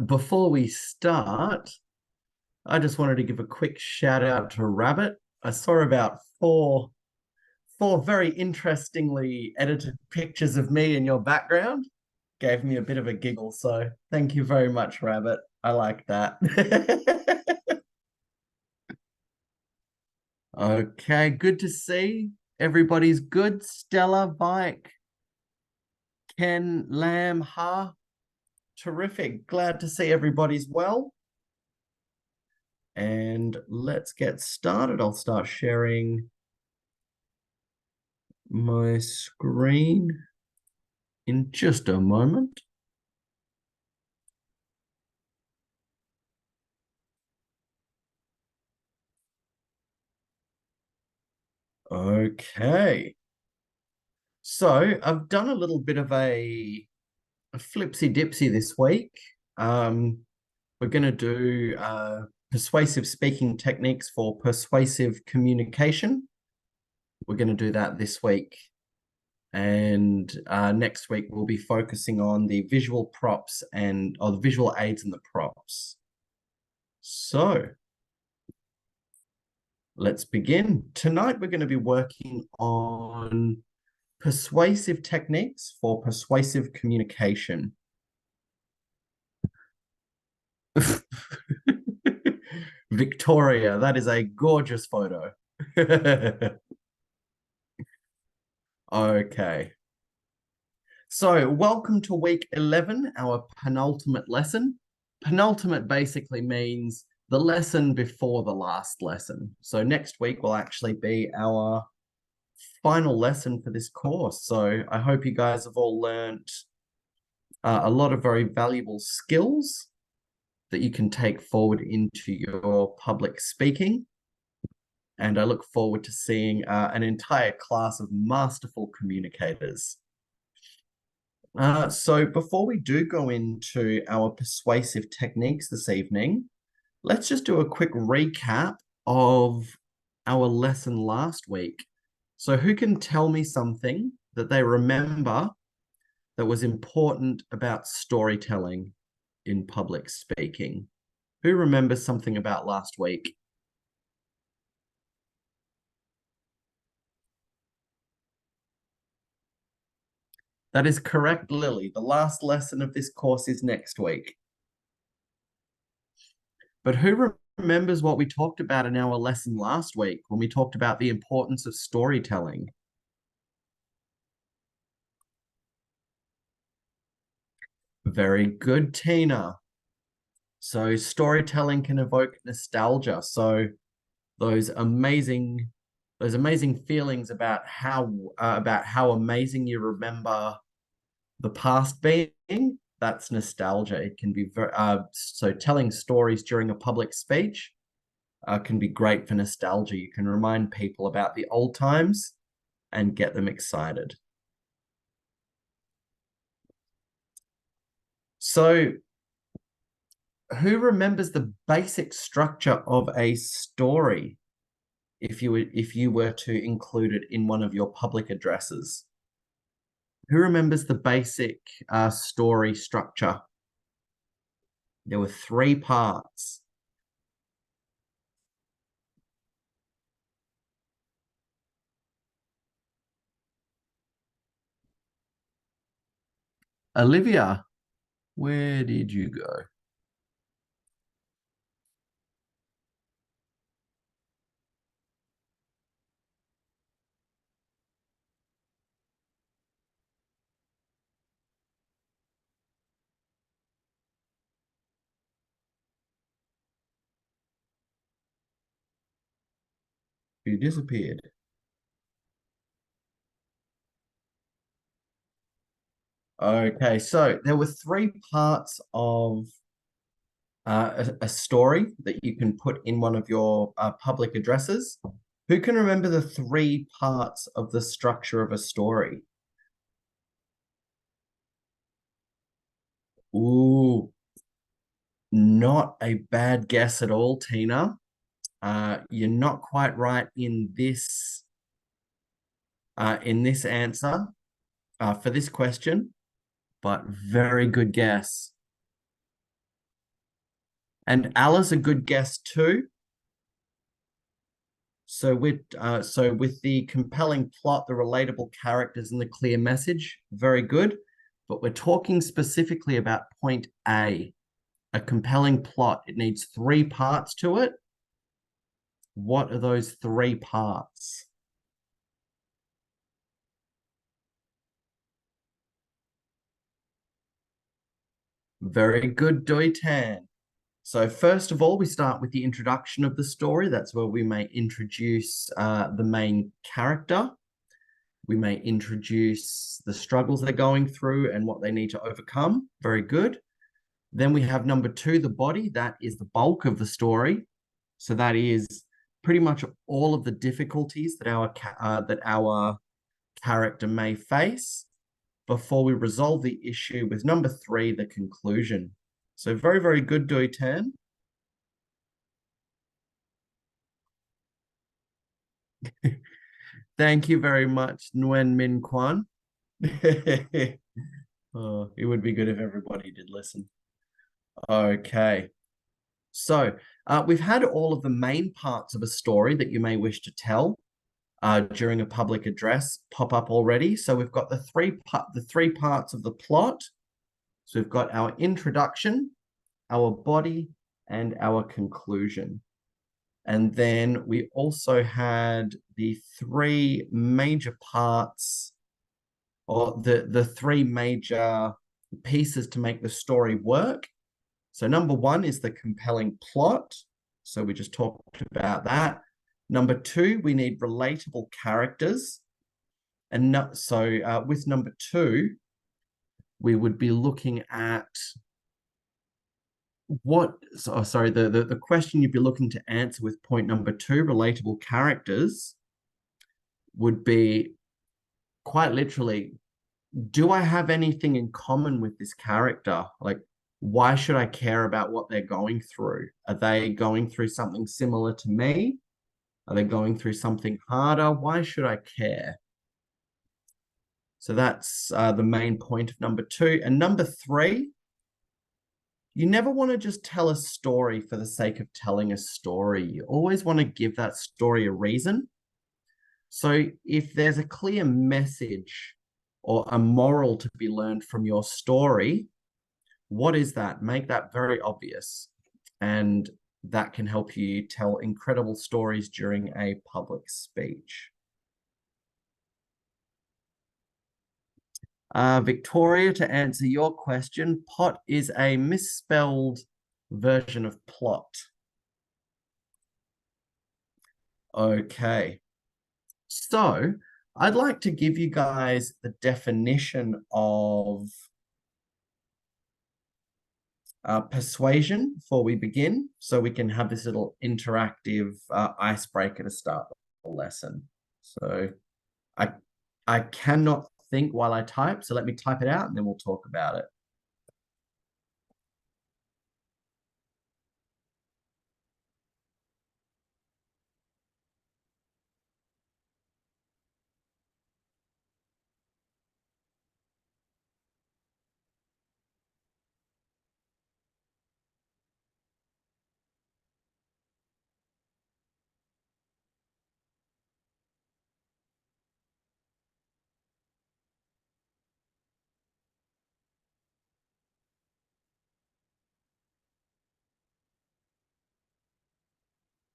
Before we start, I just wanted to give a quick shout out to Rabbit. I saw about four very interestingly edited pictures of me in your background. Gave me a bit of a giggle, so thank you very much, Rabbit. I like that. Okay, good to see. Everybody's good. Stella, Bike, Ken, Lamb, Ha. Terrific. Glad to see everybody's well. And let's get started. I'll start sharing my screen in just a moment. Okay. So I've done a little bit of a flipsy dipsy this week. We're going to do persuasive speaking techniques for persuasive communication. We're going to do that this week. And next week, we'll be focusing on the visual props or the visual aids and the props. So let's begin. Tonight, we're going to be working on persuasive techniques for persuasive communication. Victoria, that is a gorgeous photo. Okay. So welcome to week 11, our penultimate lesson. Penultimate basically means the lesson before the last lesson. So next week will actually be our final lesson for this course. So I hope you guys have all learned a lot of very valuable skills that you can take forward into your public speaking. And I look forward to seeing an entire class of masterful communicators. So before we do go into our persuasive techniques this evening, let's just do a quick recap of our lesson last week. So who can tell me something that they remember that was important about storytelling in public speaking? Who remembers something about last week? That is correct, Lily. The last lesson of this course is next week. But who remembers what we talked about in our lesson last week when we talked about the importance of storytelling? Very good, Tina. So storytelling can evoke nostalgia. So those amazing feelings about how amazing you remember the past being, that's nostalgia. It can be so telling stories during a public speech can be great for nostalgia. You can remind people about the old times and get them excited. So who remembers the basic structure of a story if you were to include it in one of your public addresses? Who remembers the basic story structure? There were three parts. Olivia, where did you go? You disappeared. Okay, so there were three parts of a story that you can put in one of your public addresses. Who can remember the three parts of the structure of a story? Ooh, not a bad guess at all, Tina. You're not quite right in this answer for this question, but very good guess. And Alice, a good guess too. So with the compelling plot, the relatable characters, and the clear message, very good. But we're talking specifically about point A, a compelling plot. It needs 3 parts to it. What are those 3 parts? Very good, Doi Tan. So first of all, we start with the introduction of the story. That's where we may introduce the main character. We may introduce the struggles they're going through and what they need to overcome. Very good. Then we have number 2, the body. That is the bulk of the story. So that is pretty much all of the difficulties that our character may face before we resolve the issue with number 3, the conclusion. So very, very good, Doi Tan. Thank you very much, Nguyen Min Kwan. Oh, it would be good if everybody did listen. Okay. So we've had all of the main parts of a story that you may wish to tell during a public address pop up already. So we've got the three parts of the plot. So we've got our introduction, our body, and our conclusion. And then we also had the 3 major parts, or the 3 major pieces to make the story work. So number 1 is the compelling plot. So we just talked about that. Number 2, we need relatable characters. And with number 2, we would be looking at the question you'd be looking to answer with point number 2, relatable characters, would be quite literally, do I have anything in common with this character? Like, why should I care about what they're going through? Are they going through something similar to me? Are they going through something harder? Why should I care? So that's the main point of number 2. And number 3, you never want to just tell a story for the sake of telling a story. You always want to give that story a reason. So if there's a clear message or a moral to be learned from your story, what is that? Make that very obvious. And that can help you tell incredible stories during a public speech. Victoria, to answer your question, pot is a misspelled version of plot. Okay. So I'd like to give you guys the definition of persuasion before we begin, so we can have this little interactive icebreaker to start the lesson. So I cannot think while I type, so let me type it out and then we'll talk about it.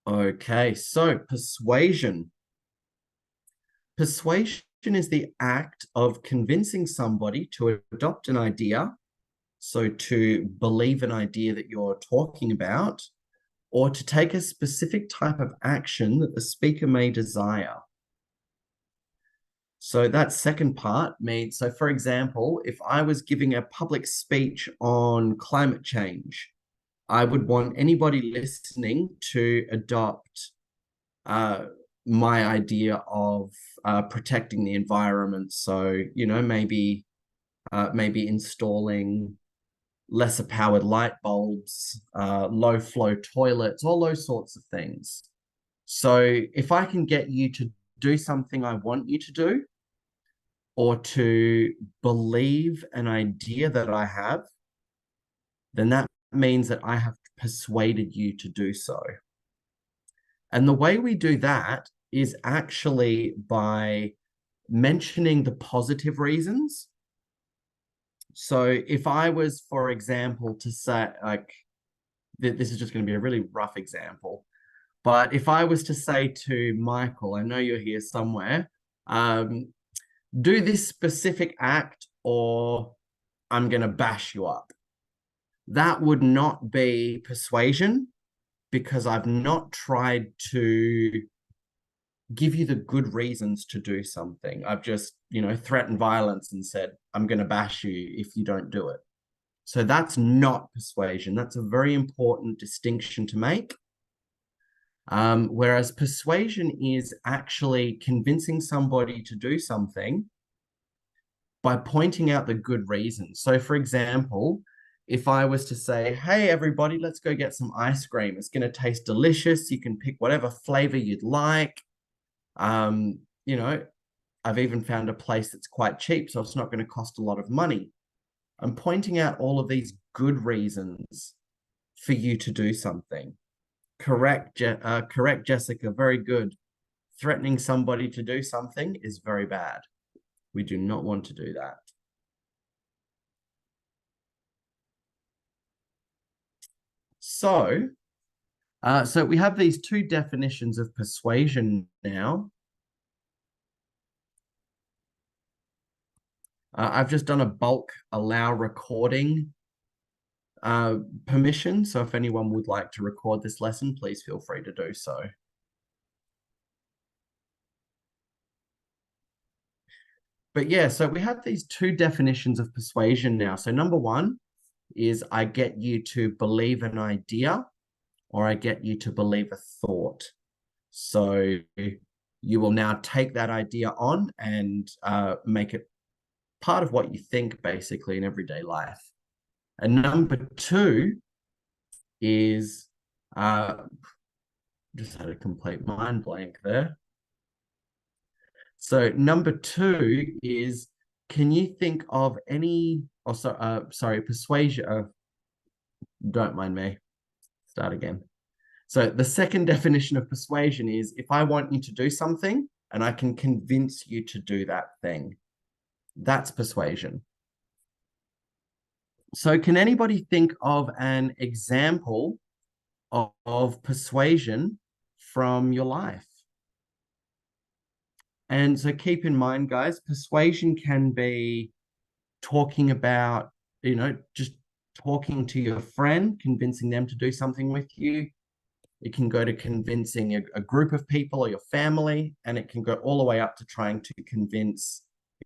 Okay, so persuasion. Persuasion is the act of convincing somebody to adopt an idea, so to believe an idea that you're talking about, or to take a specific type of action that the speaker may desire. So that second part means, so for example, if I was giving a public speech on climate change, I would want anybody listening to adopt my idea of protecting the environment. So, maybe installing lesser powered light bulbs, low flow toilets, all those sorts of things. So if I can get you to do something I want you to do, or to believe an idea that I have, then that means that I have persuaded you to do so. And the way we do that is actually by mentioning the positive reasons. So if I was, for example, to say, like, this is just going to be a really rough example, but if I was to say to Michael, I know you're here somewhere, do this specific act or I'm going to bash you up. That would not be persuasion because I've not tried to give you the good reasons to do something. I've just, threatened violence and said, I'm going to bash you if you don't do it. So that's not persuasion. That's a very important distinction to make. Whereas persuasion is actually convincing somebody to do something by pointing out the good reasons. So, for example, if I was to say, hey, everybody, let's go get some ice cream. It's going to taste delicious. You can pick whatever flavor you'd like. I've even found a place that's quite cheap, so it's not going to cost a lot of money. I'm pointing out all of these good reasons for you to do something. Correct, Jessica. Very good. Threatening somebody to do something is very bad. We do not want to do that. So we have these two definitions of persuasion now. I've just done a bulk allow recording permission. So if anyone would like to record this lesson, please feel free to do so. But yeah, so we have these two definitions of persuasion now. So number one is I get you to believe an idea or I get you to believe a thought. So you will now take that idea on and make it part of what you think basically in everyday life. And number two is, just had a complete mind blank there. So number two is, can you think of any, persuasion, don't mind me, start again. So the second definition of persuasion is if I want you to do something and I can convince you to do that thing, that's persuasion. So can anybody think of an example of persuasion from your life? And so keep in mind, guys, persuasion can be talking about, just talking to your friend, convincing them to do something with you. It can go to convincing a group of people or your family, and it can go all the way up to trying to convince,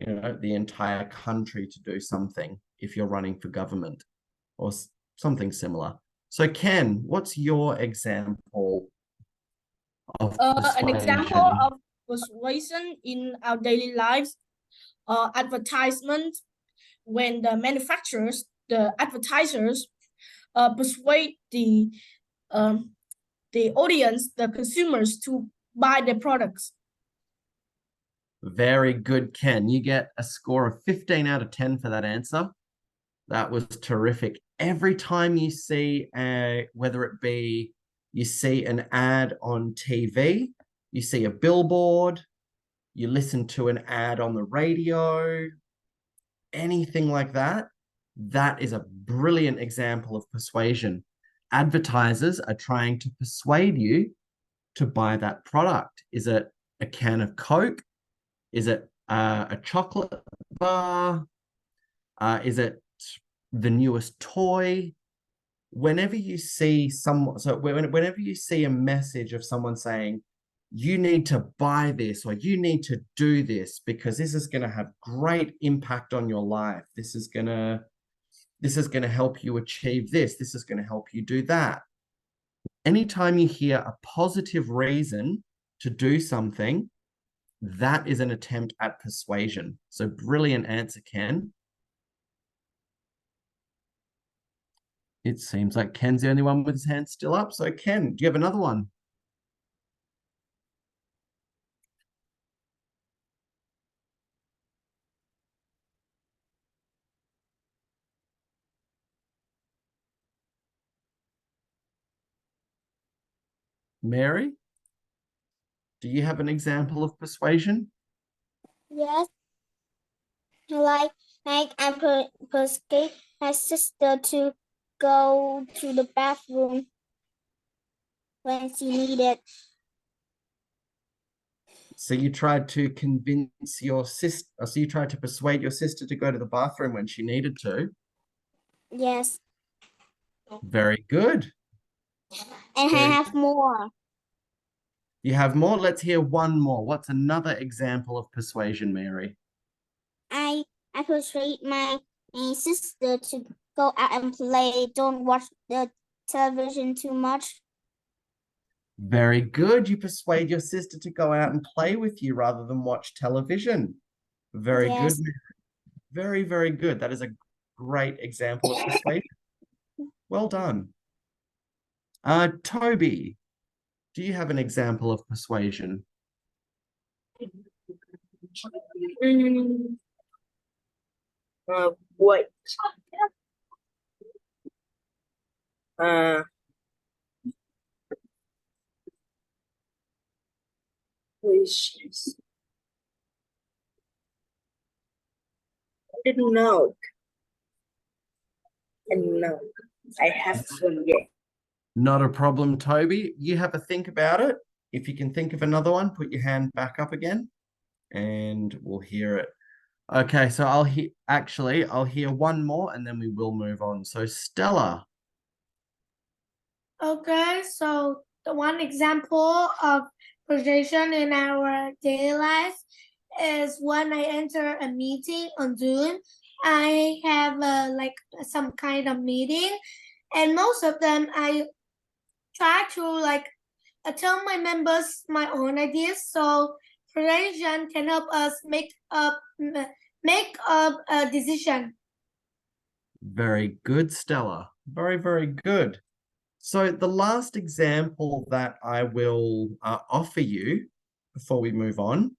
the entire country to do something if you're running for government or something similar. So Ken, what's your example of An example persuasion? of persuasion in our daily lives, advertisement, when the manufacturers, the advertisers, persuade the audience, the consumers, to buy their products. Very good, Ken. You get a score of 15 out of 10 for that answer. That was terrific. Every time you see, whether it be you see an ad on TV, you see a billboard, you listen to an ad on the radio, anything like that, that is a brilliant example of persuasion. Advertisers are trying to persuade you to buy that product. Is it a can of Coke? Is it a chocolate bar? Is it the newest toy? Whenever you see whenever you see a message of someone saying, you need to buy this or you need to do this because this is going to have great impact on your life. This is going to help you achieve this. This is going to help you do that. Anytime you hear a positive reason to do something, that is an attempt at persuasion. So brilliant answer, Ken. It seems like Ken's the only one with his hand still up. So Ken, do you have another one? Mary, do you have an example of persuasion? Yes, like I persuade my sister to go to the bathroom when she needed. So you tried to convince your sister, so you tried to persuade your sister to go to the bathroom when she needed to. Yes, Very good. and I Very have more. You have more? Let's hear one more. What's another example of persuasion, Mary? I persuade my sister to go out and play. Don't watch the television too much. Very good. You persuade your sister to go out and play with you rather than watch television. Very good. Yes. Very, very good. That is a great example of persuasion. Well done. Toby, do you have an example of persuasion? Wait. Wishes. I didn't know. And no, I have forget. Not a problem, Toby. You have a think about it. If you can think of another one, put your hand back up again and we'll hear it. Okay, so I'll hear one more and then we will move on. So Stella. Okay, so the one example of projection in our daily life is when I enter a meeting on Zoom. I have like some kind of meeting, and most of them I try to like tell my members my own ideas. So projection can help us make up a decision. Very good, Stella. Very, very good. So the last example that I will offer you before we move on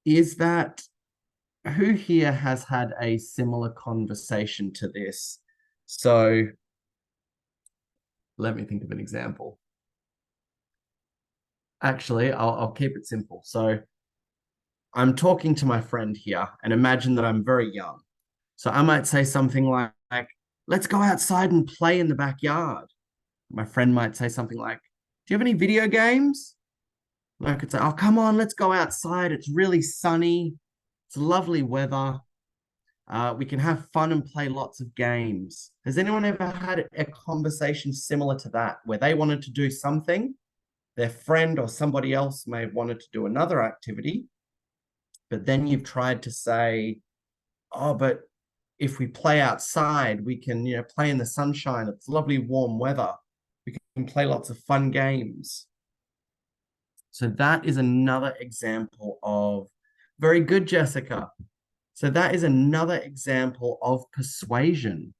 is that who here has had a similar conversation to this? So let me think of an example. Actually, I'll keep it simple. So I'm talking to my friend here and imagine that I'm very young. So I might say something like, let's go outside and play in the backyard. My friend might say something like, do you have any video games? And I could say, oh, come on, let's go outside. It's really sunny. It's lovely weather. We can have fun and play lots of games. Has anyone ever had a conversation similar to that, where they wanted to do something, their friend or somebody else may have wanted to do another activity, but then you've tried to say, oh, but if we play outside, we can, play in the sunshine. It's lovely warm weather. We can play lots of fun games. So that is another example of, very good, Jessica. So that is another example of persuasion.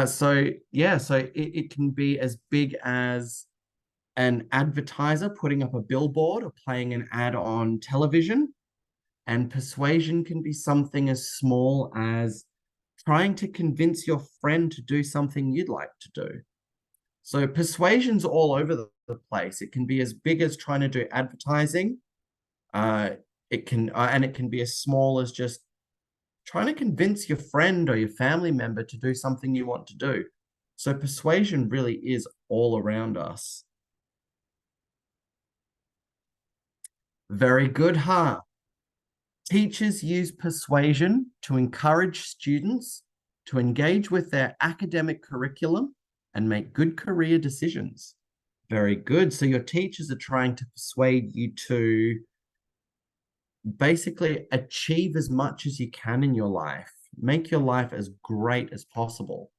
So it can be as big as an advertiser putting up a billboard or playing an ad on television. And persuasion can be something as small as trying to convince your friend to do something you'd like to do. So persuasion's all over the place. It can be as big as trying to do advertising. It can be as small as just trying to convince your friend or your family member to do something you want to do. So persuasion really is all around us. Very good, huh? Teachers use persuasion to encourage students to engage with their academic curriculum and make good career decisions. Very good. So your teachers are trying to persuade you to basically achieve as much as you can in your life. Make your life as great as possible.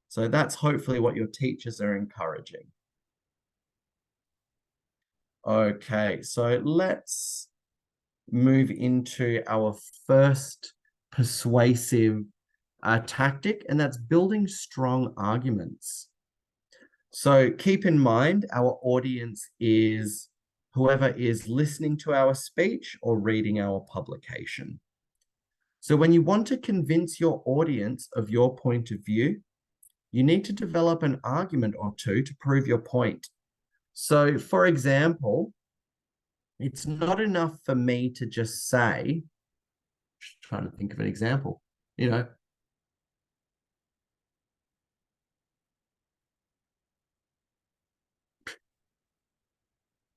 So that's hopefully what your teachers are encouraging. Okay, so let's move into our first persuasive tactic, and that's building strong arguments. So keep in mind, our audience is whoever is listening to our speech or reading our publication. So when you want to convince your audience of your point of view, you need to develop an argument or two to prove your point. So, for example, it's not enough for me to just say, trying to think of an example, you know,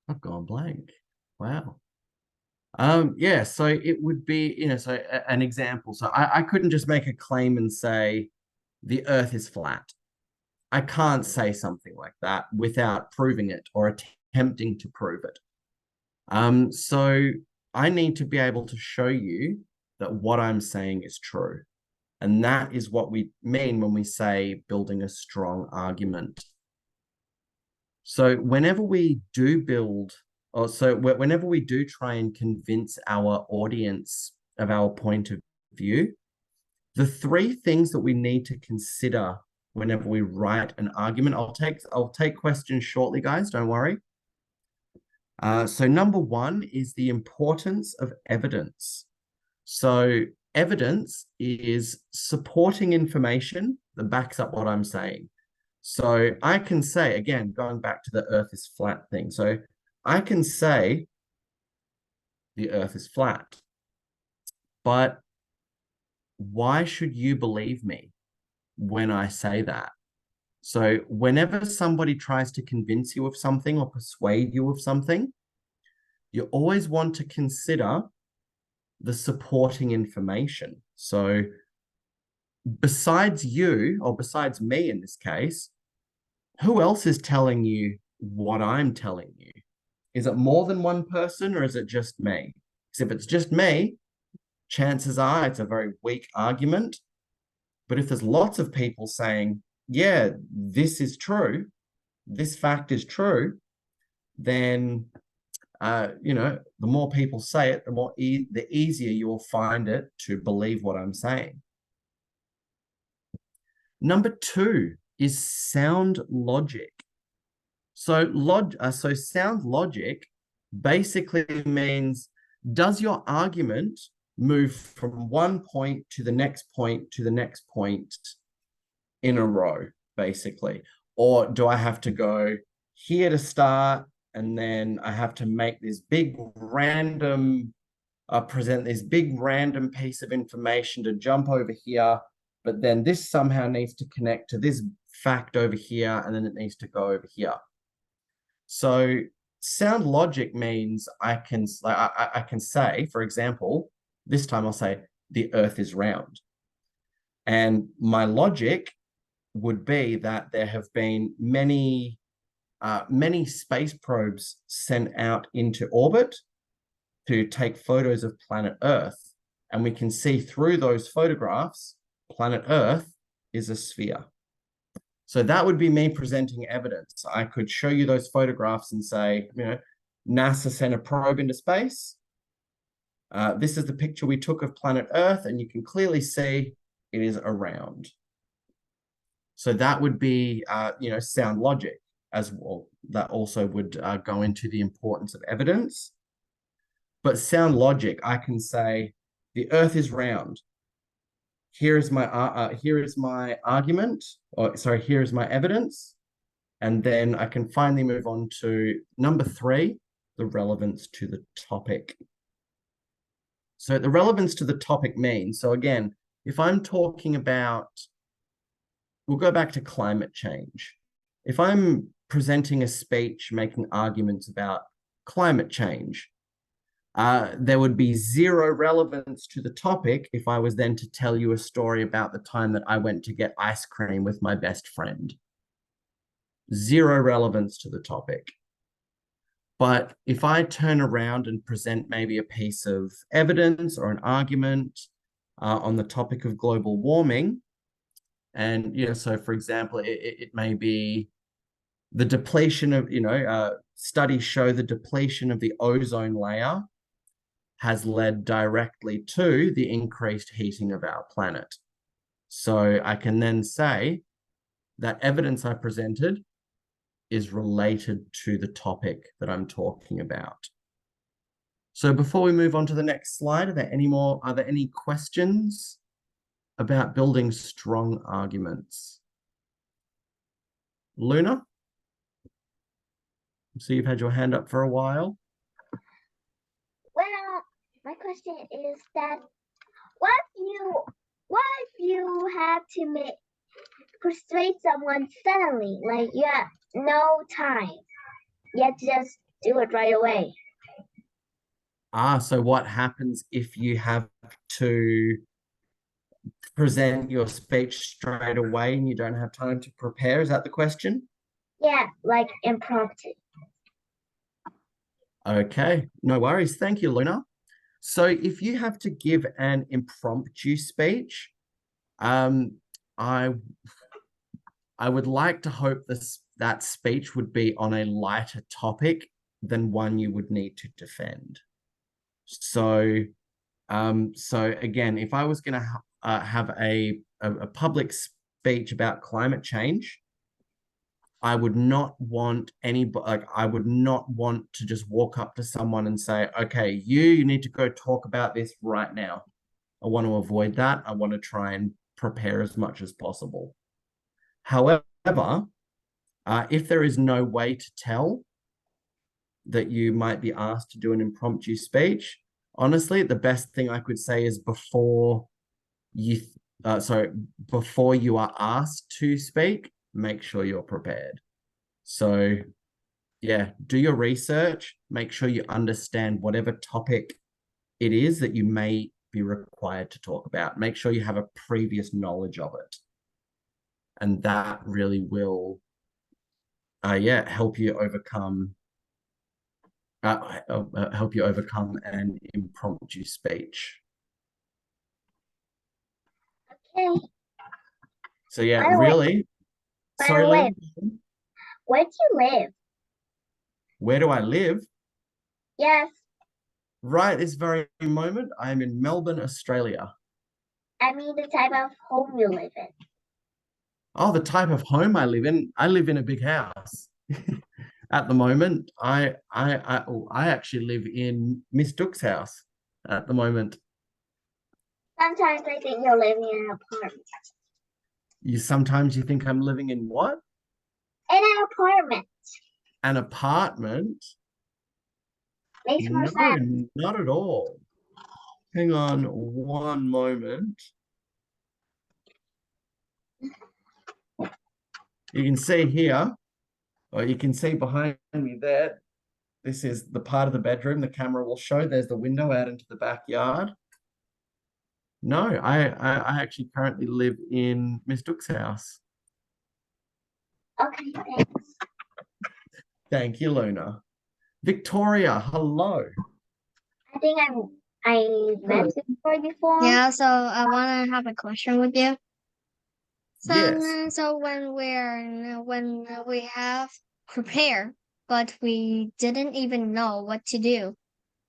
I've gone blank. Wow. Yeah, so it would be, you know, so an example. So I couldn't just make a claim and say the earth is flat. I can't say something like that without proving it or attempting to prove it. So I need to be able to show you that what I'm saying is true. And that is what we mean when we say building a strong argument. So whenever we do build, or so whenever we do try and convince our audience of our point of view, the three things that we need to consider whenever we write an argument, I'll take questions shortly, guys, don't worry. So number one is the importance of evidence. So evidence is supporting information that backs up what I'm saying. So I can say, again, going back to the earth is flat thing. So I can say the earth is flat, but why should you believe me when I say that? So whenever somebody tries to convince you of something or persuade you of something, you always want to consider the supporting information. So besides you, or besides me in this case, who else is telling you what I'm telling you? Is it more than one person or is it just me? Because if it's just me, chances are it's a very weak argument. But if there's lots of people saying, yeah, this is true, this fact is true, then, you know, the more people say it, the easier you'll find it to believe what I'm saying. Number two is sound logic. So sound logic basically means, does your argument move from one point to the next point to the next point in a row, basically? Or do I have to go here to start and then I have to make this big random, present this big random piece of information to jump over here, but then this somehow needs to connect to this fact over here and then it needs to go over here. So sound logic means I can say, for example, this time I'll say the earth is round. And my logic would be that there have been many space probes sent out into orbit to take photos of planet Earth. And we can see through those photographs, planet Earth is a sphere. So that would be me presenting evidence. I could show you those photographs and say, you know, NASA sent a probe into space. This is the picture we took of planet Earth, and you can clearly see it is around. So that would be, you know, sound logic as well. That also would go into the importance of evidence. But sound logic, I can say the Earth is round. Here is my argument, or sorry, here is my evidence. And then I can finally move on to number three, the relevance to the topic. So the relevance to the topic means, so again, if I'm talking about, we'll go back to climate change. If I'm presenting a speech, making arguments about climate change, there would be zero relevance to the topic if I was then to tell you a story about the time that I went to get ice cream with my best friend. Zero relevance to the topic. But if I turn around and present maybe a piece of evidence or an argument on the topic of global warming, and, you know, so for example, it may be the depletion of, you know, studies show the depletion of the ozone layer has led directly to the increased heating of our planet. So I can then say that evidence I presented is related to the topic that I'm talking about. So before we move on to the next slide, are there any questions about building strong arguments? Luna? So you've had your hand up for a while. Well, my question is that what if you have to persuade someone suddenly, like you have no time, yet just do it right away? So what happens if you have to present your speech straight away and you don't have time to prepare? Is that the question? Yeah, like impromptu. Okay, no worries. Thank you, Luna. So if you have to give an impromptu speech, I would like to hope that speech would be on a lighter topic than one you would need to defend. So again, if I was going to have a public speech about climate change, I would not want I would not want to just walk up to someone and say, okay, you need to go talk about this right now. I want to avoid that. I want to try and prepare as much as possible. However, if there is no way to tell that you might be asked to do an impromptu speech, honestly, the best thing I could say is before you are asked to speak, make sure you're prepared. So yeah, do your research, make sure you understand whatever topic it is that you may be required to talk about. Make sure you have a previous knowledge of it. And that really will help you overcome an impromptu speech. Okay. So yeah, By the way- really. by Sorry, the way- Lynn, Where do you live? where do I live? Yes, Right this very moment, I am in Melbourne, Australia. I mean the type of home you live in. Oh, the type of home I live in. I live in a big house. At the moment, I actually live in Miss Duke's house at the moment. Sometimes I think you're living in an apartment. Sometimes you think I'm living in what? In an apartment. An apartment? Makes more No, sense. not at all. Hang on one moment. You can see here, or you can see behind me there, this is the part of the bedroom the camera will show. There's the window out into the backyard. No, I actually currently live in Miss Duke's house. Okay, thanks. Thank you, Luna. Victoria, hello. I think I met Victoria before. Yeah, so I want to have a question with you. So, Yes. so when we have prepared, but we didn't even know what to do.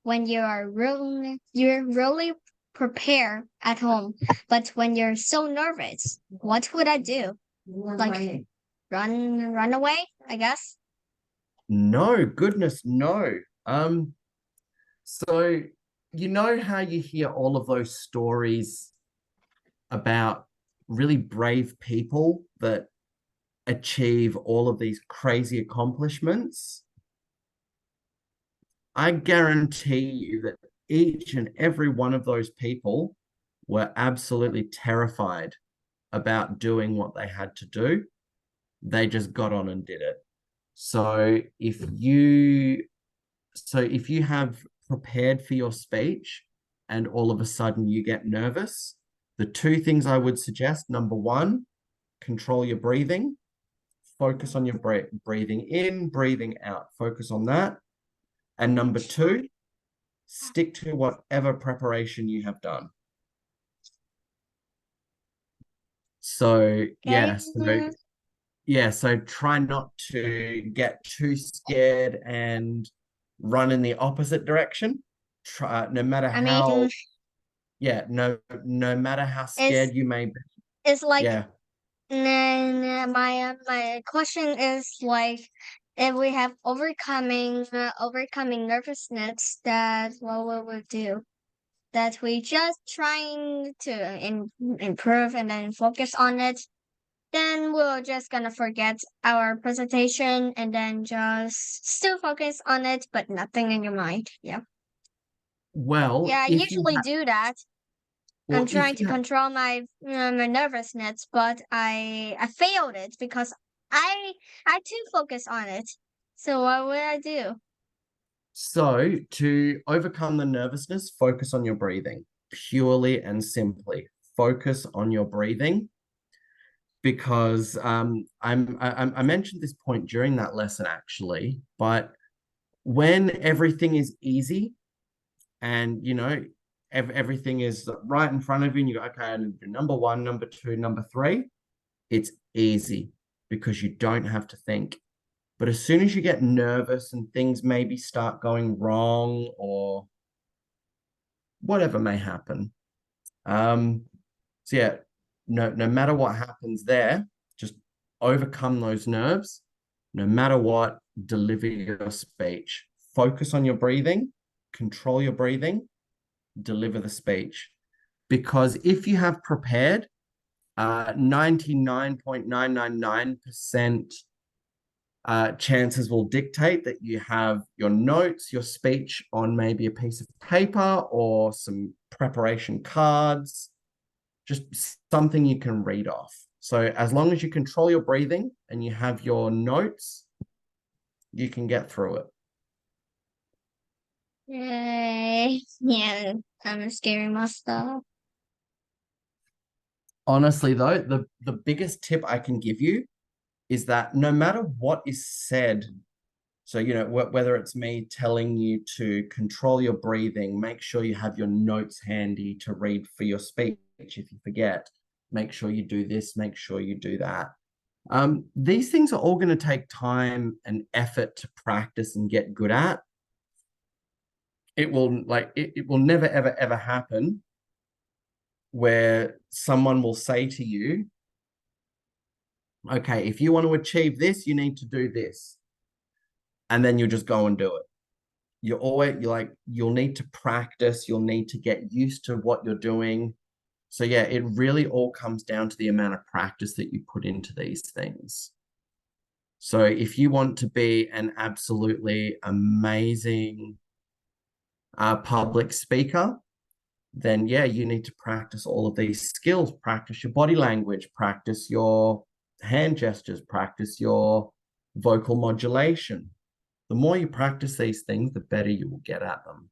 When you're really prepared at home, but when you're so nervous, what would I do? Like run away, I guess. No, goodness, no. So you know how you hear all of those stories about really brave people that achieve all of these crazy accomplishments? I guarantee you that each and every one of those people were absolutely terrified about doing what they had to do. They just got on and did it. So if you have prepared for your speech and all of a sudden you get nervous, the two things I would suggest, number one, control your breathing. Focus on your breathing in, breathing out. Focus on that. And number two, stick to whatever preparation you have done. So so try not to get too scared and run in the opposite direction. Try, no matter I how mean, no matter how scared you may be. it's like Yeah. my question is like, if we have overcoming nervousness, that what we will do? That we just trying to improve and then focus on it. then we're just gonna forget our presentation and then just still focus on it, but nothing in your mind. Yeah. Well, Yeah, I if you usually do that. well, I'm trying if to you control my nervousness, but I failed it because I I too focus on it. So what would I do? So, to overcome the nervousness, focus on your breathing. Purely and simply, focus on your breathing. Because I mentioned this point during that lesson actually, but when everything is easy and everything is right in front of you, and you go, okay, I need to do number one, number two, number three, it's easy because you don't have to think. But as soon as you get nervous and things maybe start going wrong or whatever may happen, so yeah, no matter what happens there, just overcome those nerves. No matter what, deliver your speech. Focus on your breathing, control your breathing, deliver the speech. Because if you have prepared, 99.999% chances will dictate that you have your notes, your speech on maybe a piece of paper or some preparation cards, just something you can read off. So as long as you control your breathing and you have your notes, you can get through it. Yay. Yeah, I'm scaring myself. Honestly, though, the biggest tip I can give you is that no matter what is said, so whether it's me telling you to control your breathing, make sure you have your notes handy to read for your speech if you forget, make sure you do this, make sure you do that. These things are all going to take time and effort to practice and get good at. It will never ever happen where someone will say to you, okay, if you want to achieve this, you need to do this. And then you just go and do it. You'll need to practice, you'll need to get used to what you're doing. So yeah, it really all comes down to the amount of practice that you put into these things. So if you want to be an absolutely amazing public speaker, then yeah, you need to practice all of these skills, practice your body language, practice your hand gestures, practice your vocal modulation. The more you practice these things, the better you will get at them.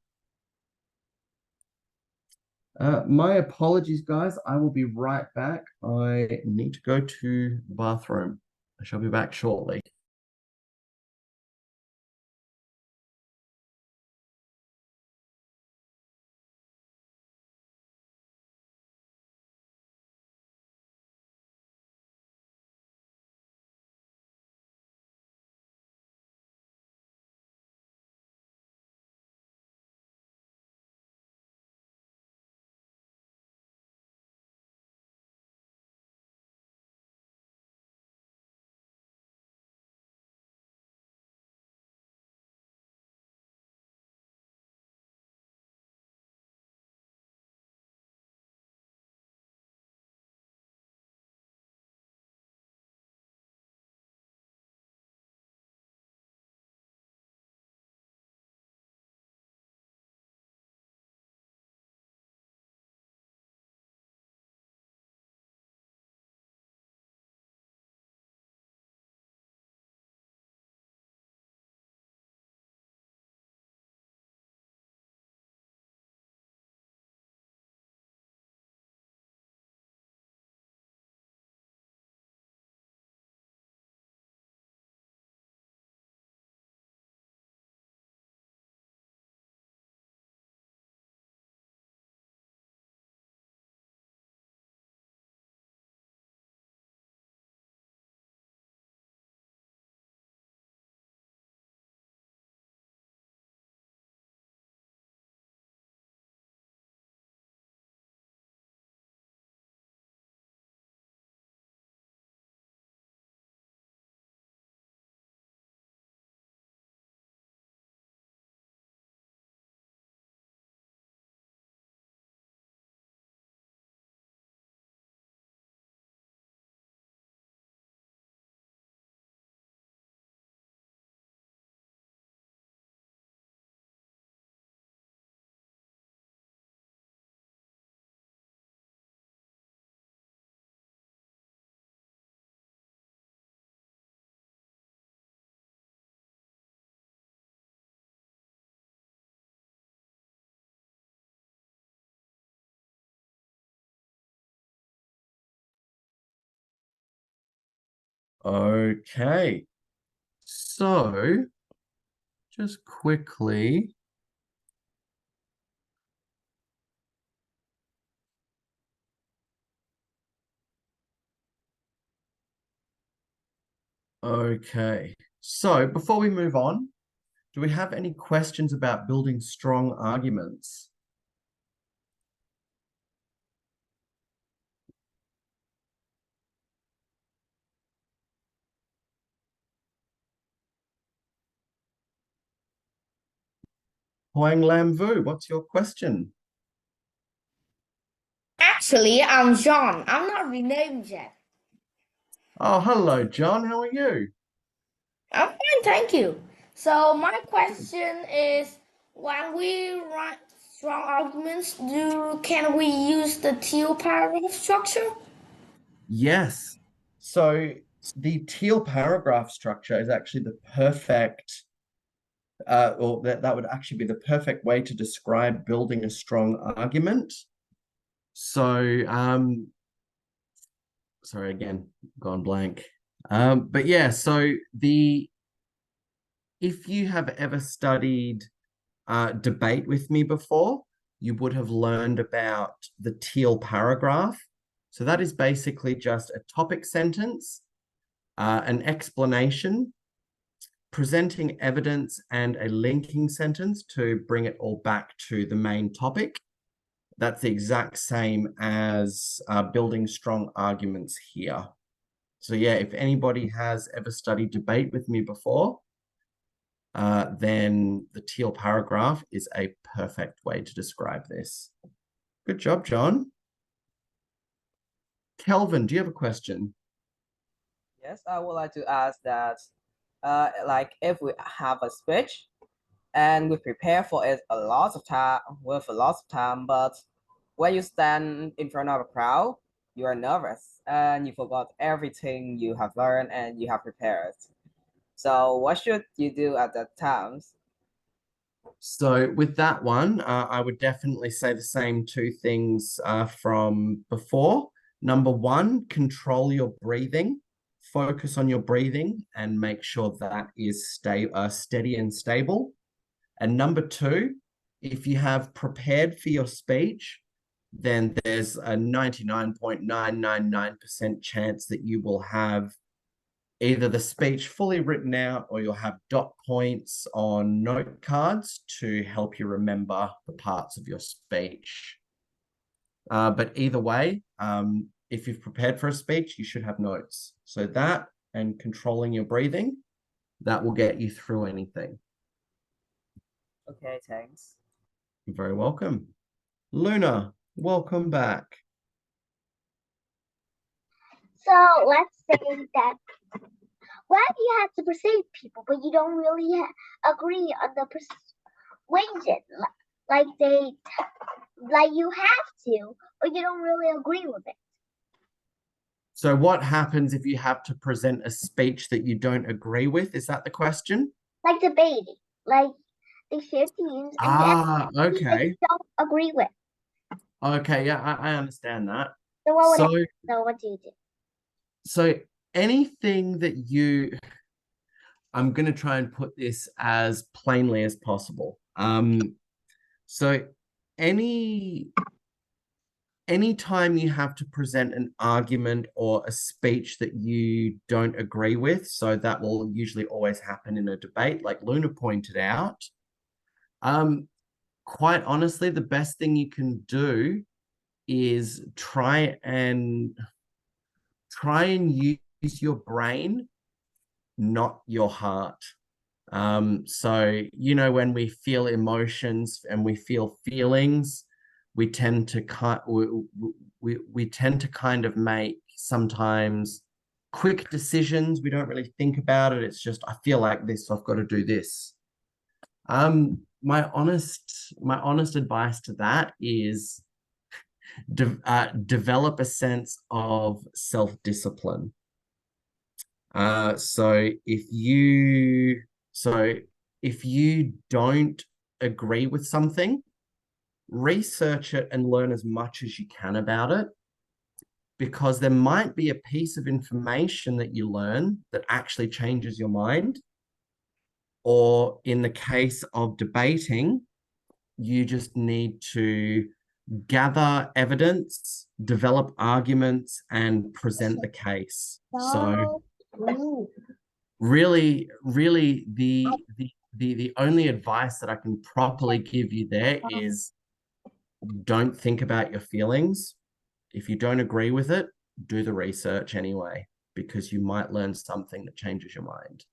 My apologies, guys. I will be right back. I need to go to the bathroom. I shall be back shortly. Okay. So, just quickly. Okay. So, before we move on, do we have any questions about building strong arguments? Huang Lam Vu, what's your question? Actually, I'm John. I'm not renamed yet. Oh, hello, John. How are you? I'm fine, thank you. So my question is, when we write strong arguments, can we use the teal paragraph structure? Yes. So the teal paragraph structure is actually the perfect, or that would actually be the perfect way to describe building a strong argument. So, sorry again, gone blank. But yeah, so if you have ever studied debate with me before, you would have learned about the teal paragraph. So that is basically just a topic sentence, an explanation, presenting evidence, and a linking sentence to bring it all back to the main topic. That's the exact same as building strong arguments here. So yeah, if anybody has ever studied debate with me before, then the teal paragraph is a perfect way to describe this. Good job, John. Kelvin, do you have a question? Yes, I would like to ask that, like if we have a speech and we prepare for it a lot of time, but when you stand in front of a crowd, you are nervous and you forgot everything you have learned and you have prepared. So what should you do at that time? So with that one, I would definitely say the same two things from before. Number one, control your breathing. Focus on your breathing and make sure that is steady and stable. And number two, if you have prepared for your speech, then there's a 99.999% chance that you will have either the speech fully written out or you'll have dot points on note cards to help you remember the parts of your speech. But either way, if you've prepared for a speech, you should have notes. So that and controlling your breathing, that will get you through anything. Okay, thanks. You're very welcome. Luna, welcome back. So let's say that what if you have to persuade people, but you don't really agree on the persuasion, like you have to, but you don't really agree with it. So what happens if you have to present a speech that you don't agree with? Is that the question? Like debating, like they share teams and okay. you don't agree with. Okay, yeah, I understand that. So what would what do you do? So anything that I'm going to try and put this as plainly as possible. So anytime you have to present an argument or a speech that you don't agree with, so that will usually always happen in a debate, like Luna pointed out, quite honestly, the best thing you can do is try and use your brain, not your heart. So, when we feel emotions and we feel feelings, we tend to kind of make sometimes quick decisions. We don't really think about it. It's just, I feel like this, so I've got to do this. My honest advice to that is develop a sense of self-discipline. So if you don't agree with something, research it and learn as much as you can about it. because there might be a piece of information that you learn that actually changes your mind. Or in the case of debating, you just need to gather evidence, develop arguments, and present the case. So really, the only advice that I can properly give you there is don't think about your feelings. If you don't agree with it, do the research anyway, because you might learn something that changes your mind.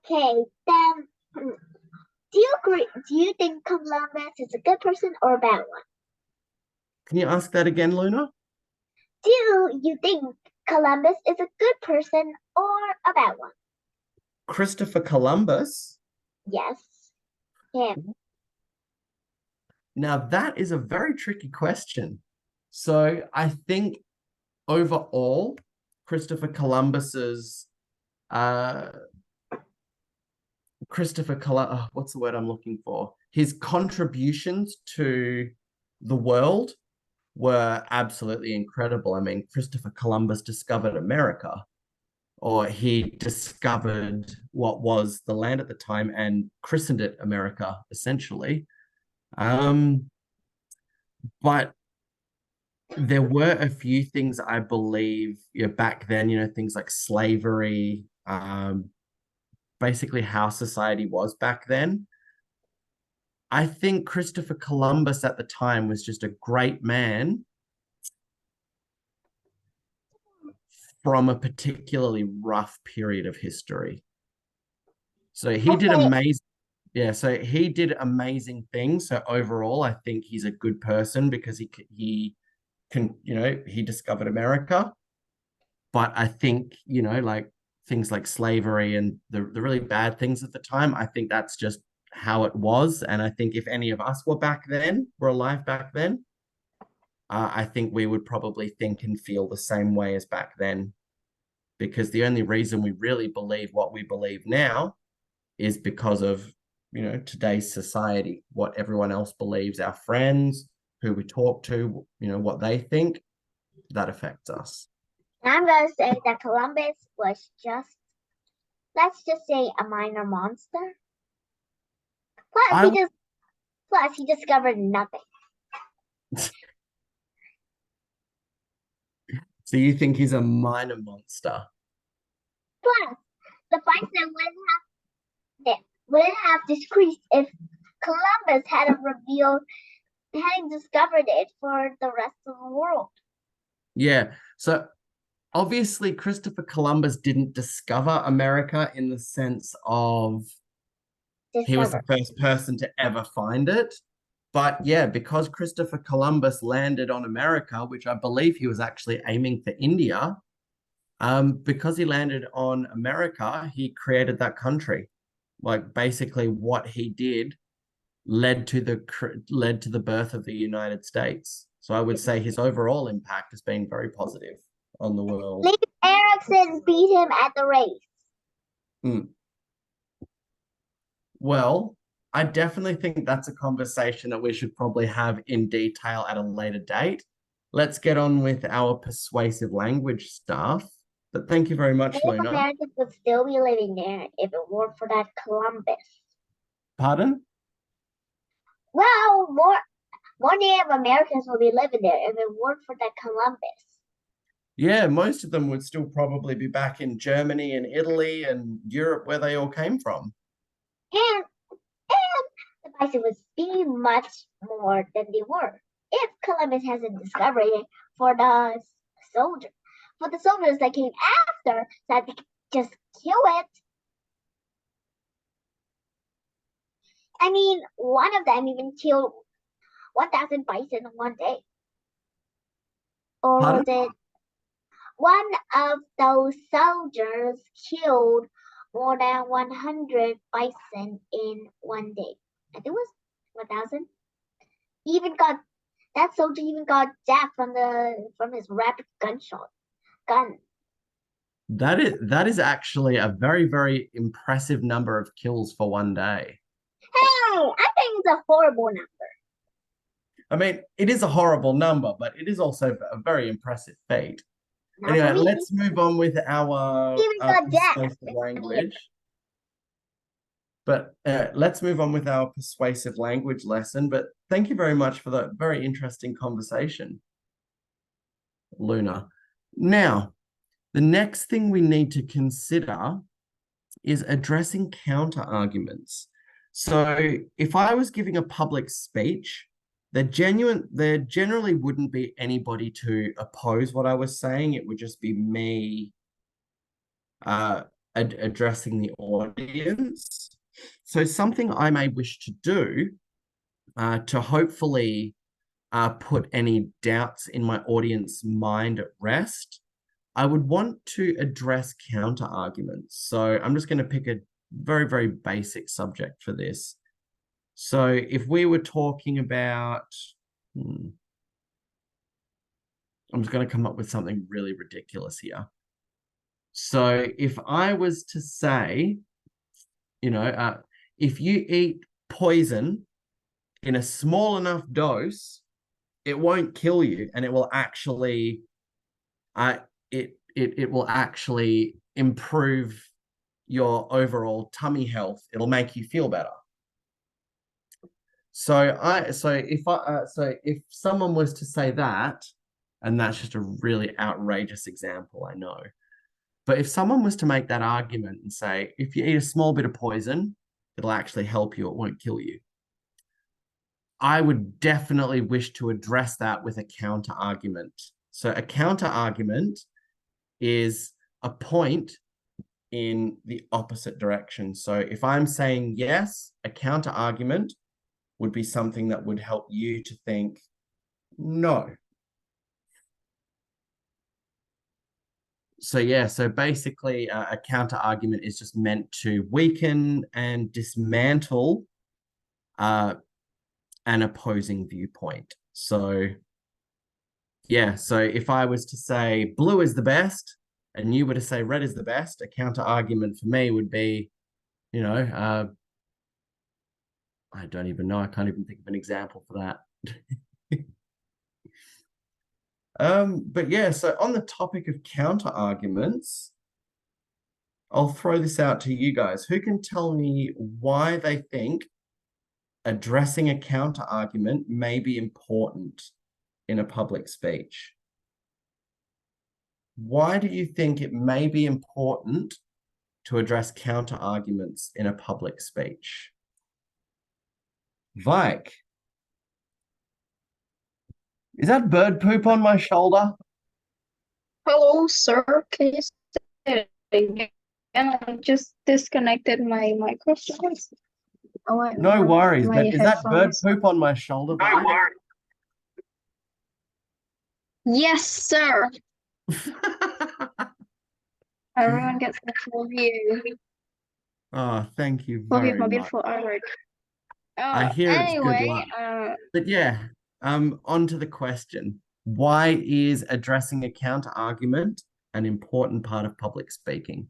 Okay, then do you agree? Do you think Columbus is a good person or a bad one? Can you ask that again, Luna? Do you think Columbus is a good person or a bad one? Christopher Columbus? Yes. Yeah. Now, that is a very tricky question. So I think overall, Christopher Columbus's what's the word I'm looking for? His contributions to the world were absolutely incredible. I mean, Christopher Columbus discovered America, or he discovered what was the land at the time and christened it America, essentially. But there were a few things I believe, back then, things like slavery, basically how society was back then. I think Christopher Columbus at the time was just a great man from a particularly rough period of history. So he did amazing. Yeah, so he did amazing things. So overall, I think he's a good person because he discovered America. But I think, like things like slavery and the really bad things at the time, I think that's just how it was. And I think if any of us were alive back then, I think we would probably think and feel the same way as back then. Because the only reason we really believe what we believe now is because of today's society, what everyone else believes, our friends, who we talk to, what they think, that affects us. I'm going to say that Columbus was let's just say a minor monster. Plus he discovered nothing. So you think he's a minor monster? Plus, the fight that wouldn't have decreased if Columbus hadn't discovered it for the rest of the world. Yeah. So obviously Christopher Columbus didn't discover America in the sense of he was the first person to ever find it. But yeah, because Christopher Columbus landed on America, which I believe he was actually aiming for India, because he landed on America, he created that country. Like basically what he did led to the birth of the United States. So I would say his overall impact has been very positive on the world. Leif Erikson beat him at the race. Well, I definitely think that's a conversation that we should probably have in detail at a later date. Let's get on with our persuasive language stuff. But thank you very much, Luna. Americans would still be living there if it weren't for that Columbus. Pardon? Well, more Native Americans will be living there if it weren't for that Columbus. Yeah, most of them would still probably be back in Germany and Italy and Europe where they all came from. And the bison would be much more than they were if Columbus hasn't discovered it for the soldiers. For the soldiers that came after, that they could just kill it. I mean, one of them even killed 1,000 bison in one day. Or was it one of those soldiers killed more than 100 bison in one day? I think it was 1,000. That soldier even got death from his rapid gun. That is actually a very, very impressive number of kills for one day. Hey, I think it's a horrible number. I mean, it is a horrible number, but it is also a very impressive feat. Not Anyway, for me. let's move on with our Even got that. persuasive language. But let's move on with our persuasive language lesson. But thank you very much for that very interesting conversation, Luna. Now, the next thing we need to consider is addressing counter arguments. So if I was giving a public speech, there generally wouldn't be anybody to oppose what I was saying. It would just be me addressing the audience. So something I may wish to do to hopefully put any doubts in my audience mind at rest, I would want to address counter arguments. So I'm just going to pick a very, very basic subject for this. So if we were talking about, I'm just going to come up with something really ridiculous here. So if I was to say, if you eat poison in a small enough dose, it won't kill you, and it will actually, it will actually improve your overall tummy health. It'll make you feel better. So if someone was to say that, and that's just a really outrageous example, I know, but if someone was to make that argument and say, if you eat a small bit of poison, it'll actually help you, it won't kill you, I would definitely wish to address that with a counter argument. So a counter argument is a point in the opposite direction. So if I'm saying yes, a counter argument would be something that would help you to think no. So yeah, so basically a counter argument is just meant to weaken and dismantle an opposing viewpoint. So yeah, so if I was to say blue is the best and you were to say red is the best, a counter argument for me would be, I don't even know. I can't even think of an example for that. But yeah, so on the topic of counter arguments, I'll throw this out to you guys. Who can tell me why they think addressing a counter argument may be important in a public speech? Why do you think it may be important to address counter arguments in a public speech? Vike, is that bird poop on my shoulder? Hello, sir. Can you say it again? I just disconnected my microphone. No worries, my but is that bird headphones. poop on my shoulder? Yes, sir. Everyone gets the full view. Oh, thank you Full view very of my much. beautiful artwork. I hear it's good Anyway, luck. But yeah, on to the question. Why is addressing a counter argument an important part of public speaking?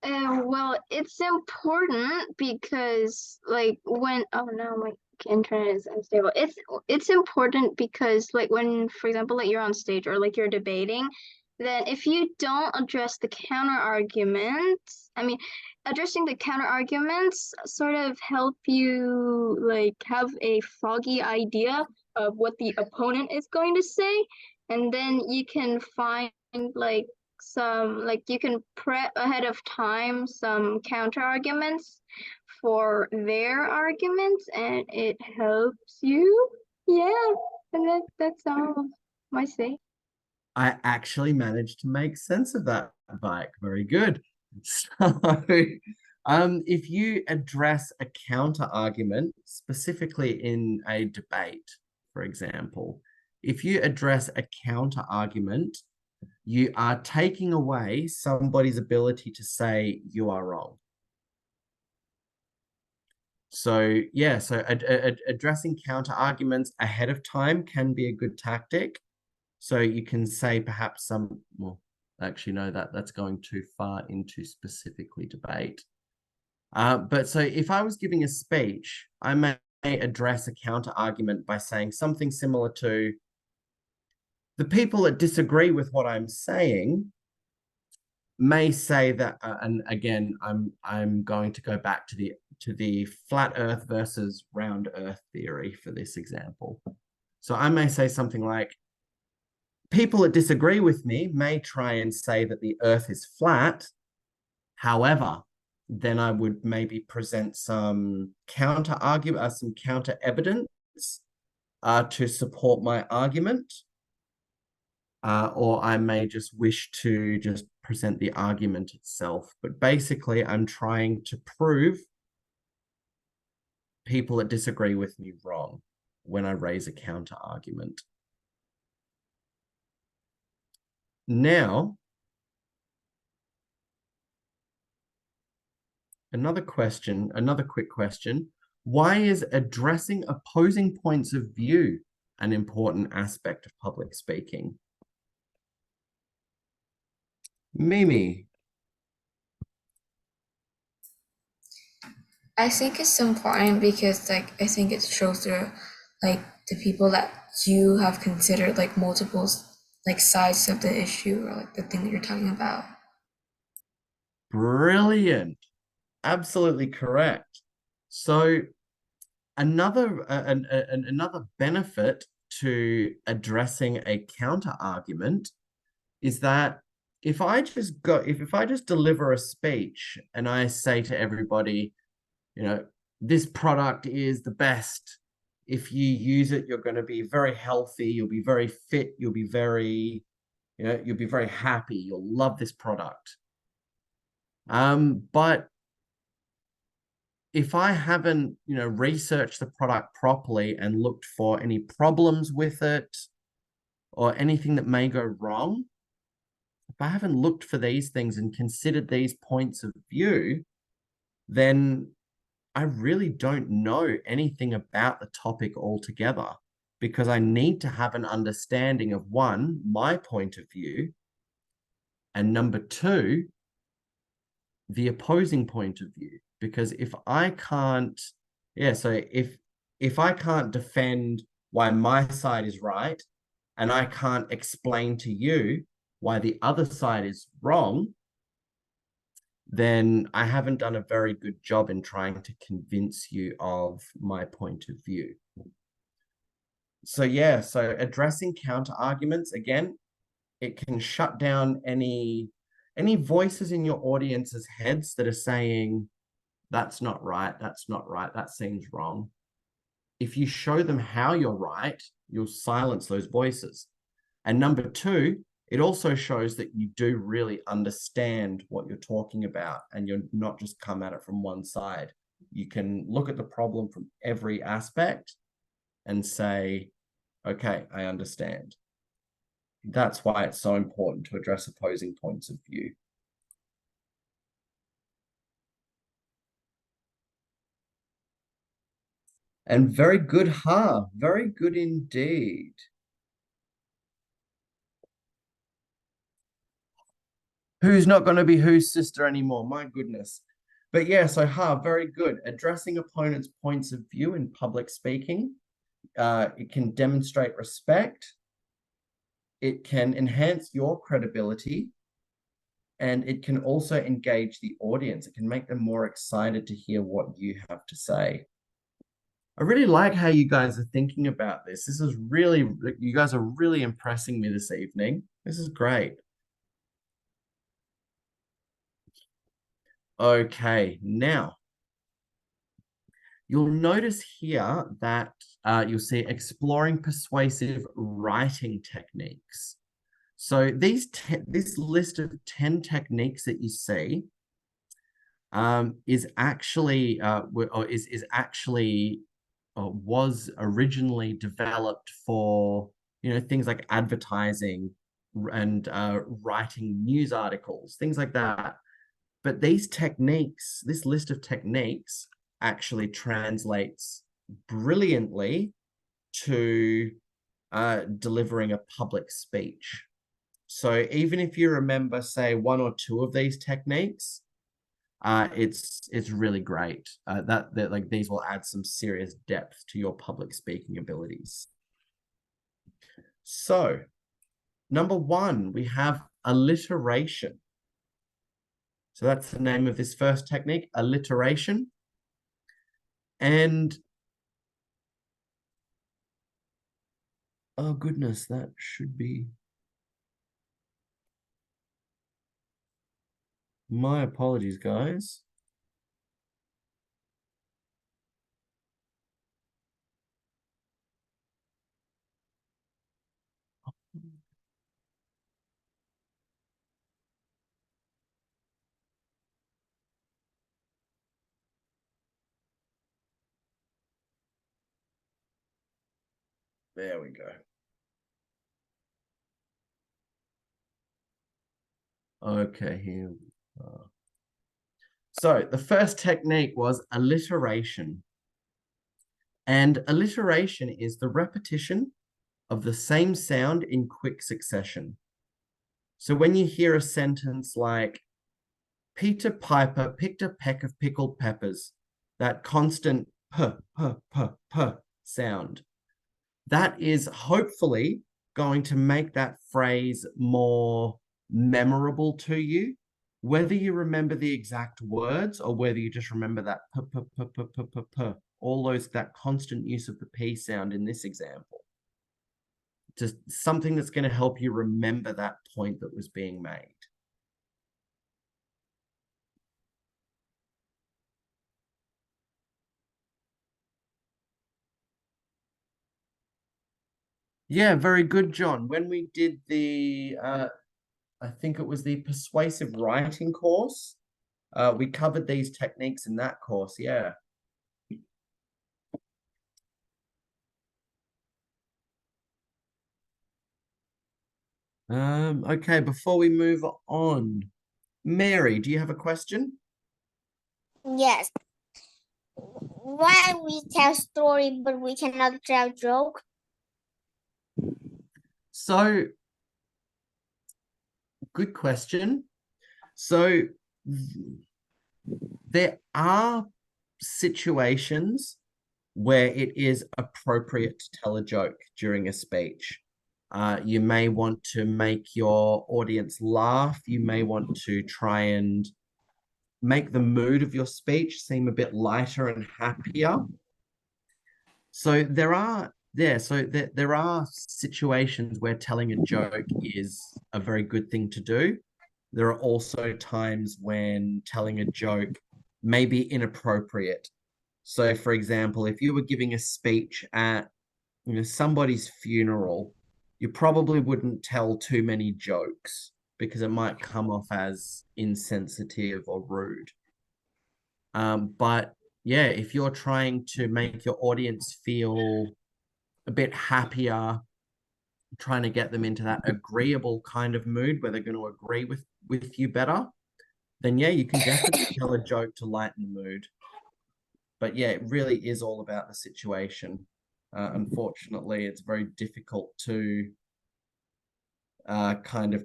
well, it's important because, like, when oh no, my internet is unstable. It's important because, like, when, for example, like you're on stage or like you're debating, then if you don't address the counter arguments, addressing the counter arguments sort of help you like have a foggy idea of what the opponent is going to say, and then you can find like you can prep ahead of time some counter arguments for their arguments, and it helps you. Yeah, and that's all I say. I actually managed to make sense of that, Vike. Very good. So, if you address a counter argument, specifically in a debate, for example, if you address a counter argument, you are taking away somebody's ability to say you are wrong. So yeah, so addressing counter arguments ahead of time can be a good tactic. So you can say perhaps well, actually no, that's going too far into specifically debate. But so if I was giving a speech, I may address a counter argument by saying something similar to, the people that disagree with what I'm saying may say that, and again, I'm going to go back to the flat Earth versus round Earth theory for this example. So I may say something like, people that disagree with me may try and say that the Earth is flat. However, then I would maybe present some counter argument, some counter evidence to support my argument. Or I may just wish to just present the argument itself. But basically, I'm trying to prove people that disagree with me wrong when I raise a counter argument. Now, another quick question. Why is addressing opposing points of view an important aspect of public speaking? Mimi. I think it's important because I think it shows the people that you have considered multiple sides of the issue or the thing that you're talking about. Brilliant. Absolutely correct. So another benefit to addressing a counter argument is that if I just deliver a speech and I say to everybody, this product is the best. If you use it, you're going to be very healthy. You'll be very fit. You'll be very happy. You'll love this product. But if I haven't, researched the product properly and looked for any problems with it or anything that may go wrong, if I haven't looked for these things and considered these points of view, then I really don't know anything about the topic altogether, because I need to have an understanding of, one, my point of view, and number two, the opposing point of view. Because if I can't, if I can't defend why my side is right, and I can't explain to you why the other side is wrong, then I haven't done a very good job in trying to convince you of my point of view. So addressing counter arguments, again, it can shut down any voices in your audience's heads that are saying, that's not right, that seems wrong. If you show them how you're right, you'll silence those voices. And number two, it also shows that you do really understand what you're talking about and you're not just come at it from one side. You can look at the problem from every aspect and say, okay, I understand. That's why it's so important to address opposing points of view. And very good, Ha. Very good indeed. Who's not going to be whose sister anymore? My goodness. But yeah, so Ha, very good. Addressing opponents' points of view in public speaking. It can demonstrate respect. It can enhance your credibility. And it can also engage the audience. It can make them more excited to hear what you have to say. I really like how you guys are thinking about this. You guys are really impressing me this evening. This is great. Okay, now you'll notice here that you'll see exploring persuasive writing techniques. So this list of 10 techniques that you see was originally developed for things like advertising and writing news articles, things like that. But these techniques, this list of techniques, actually translates brilliantly to delivering a public speech. So even if you remember, say, one or two of these techniques, it's really great. That like these will add some serious depth to your public speaking abilities. So, number 1, we have alliteration. So that's the name of this first technique, alliteration. And oh goodness, that should be. My apologies, guys. There we go. Okay, here we are. So the first technique was alliteration. And alliteration is the repetition of the same sound in quick succession. So when you hear a sentence like, Peter Piper picked a peck of pickled peppers, that constant p, sound, that is hopefully going to make that phrase more memorable to you, whether you remember the exact words or whether you just remember that p, all those, that constant use of the p sound in this example. Just something that's going to help you remember that point that was being made. Yeah, very good, John. When we did the, I think it was the persuasive writing course, we covered these techniques in that course, yeah. Okay, before we move on, Mary, do you have a question? Yes. Why we tell story but we cannot tell joke? So, good question. So, there are situations where it is appropriate to tell a joke during a speech. You may want to make your audience laugh. You may want to try and make the mood of your speech seem a bit lighter and happier. So there are situations where telling a joke is a very good thing to do. There are also times when telling a joke may be inappropriate. So, for example, if you were giving a speech at somebody's funeral, you probably wouldn't tell too many jokes because it might come off as insensitive or rude. But yeah, if you're trying to make your audience feel a bit happier, trying to get them into that agreeable kind of mood where they're going to agree with you better, then yeah, you can definitely tell a joke to lighten the mood. But yeah, it really is all about the situation. Unfortunately, it's very difficult to kind of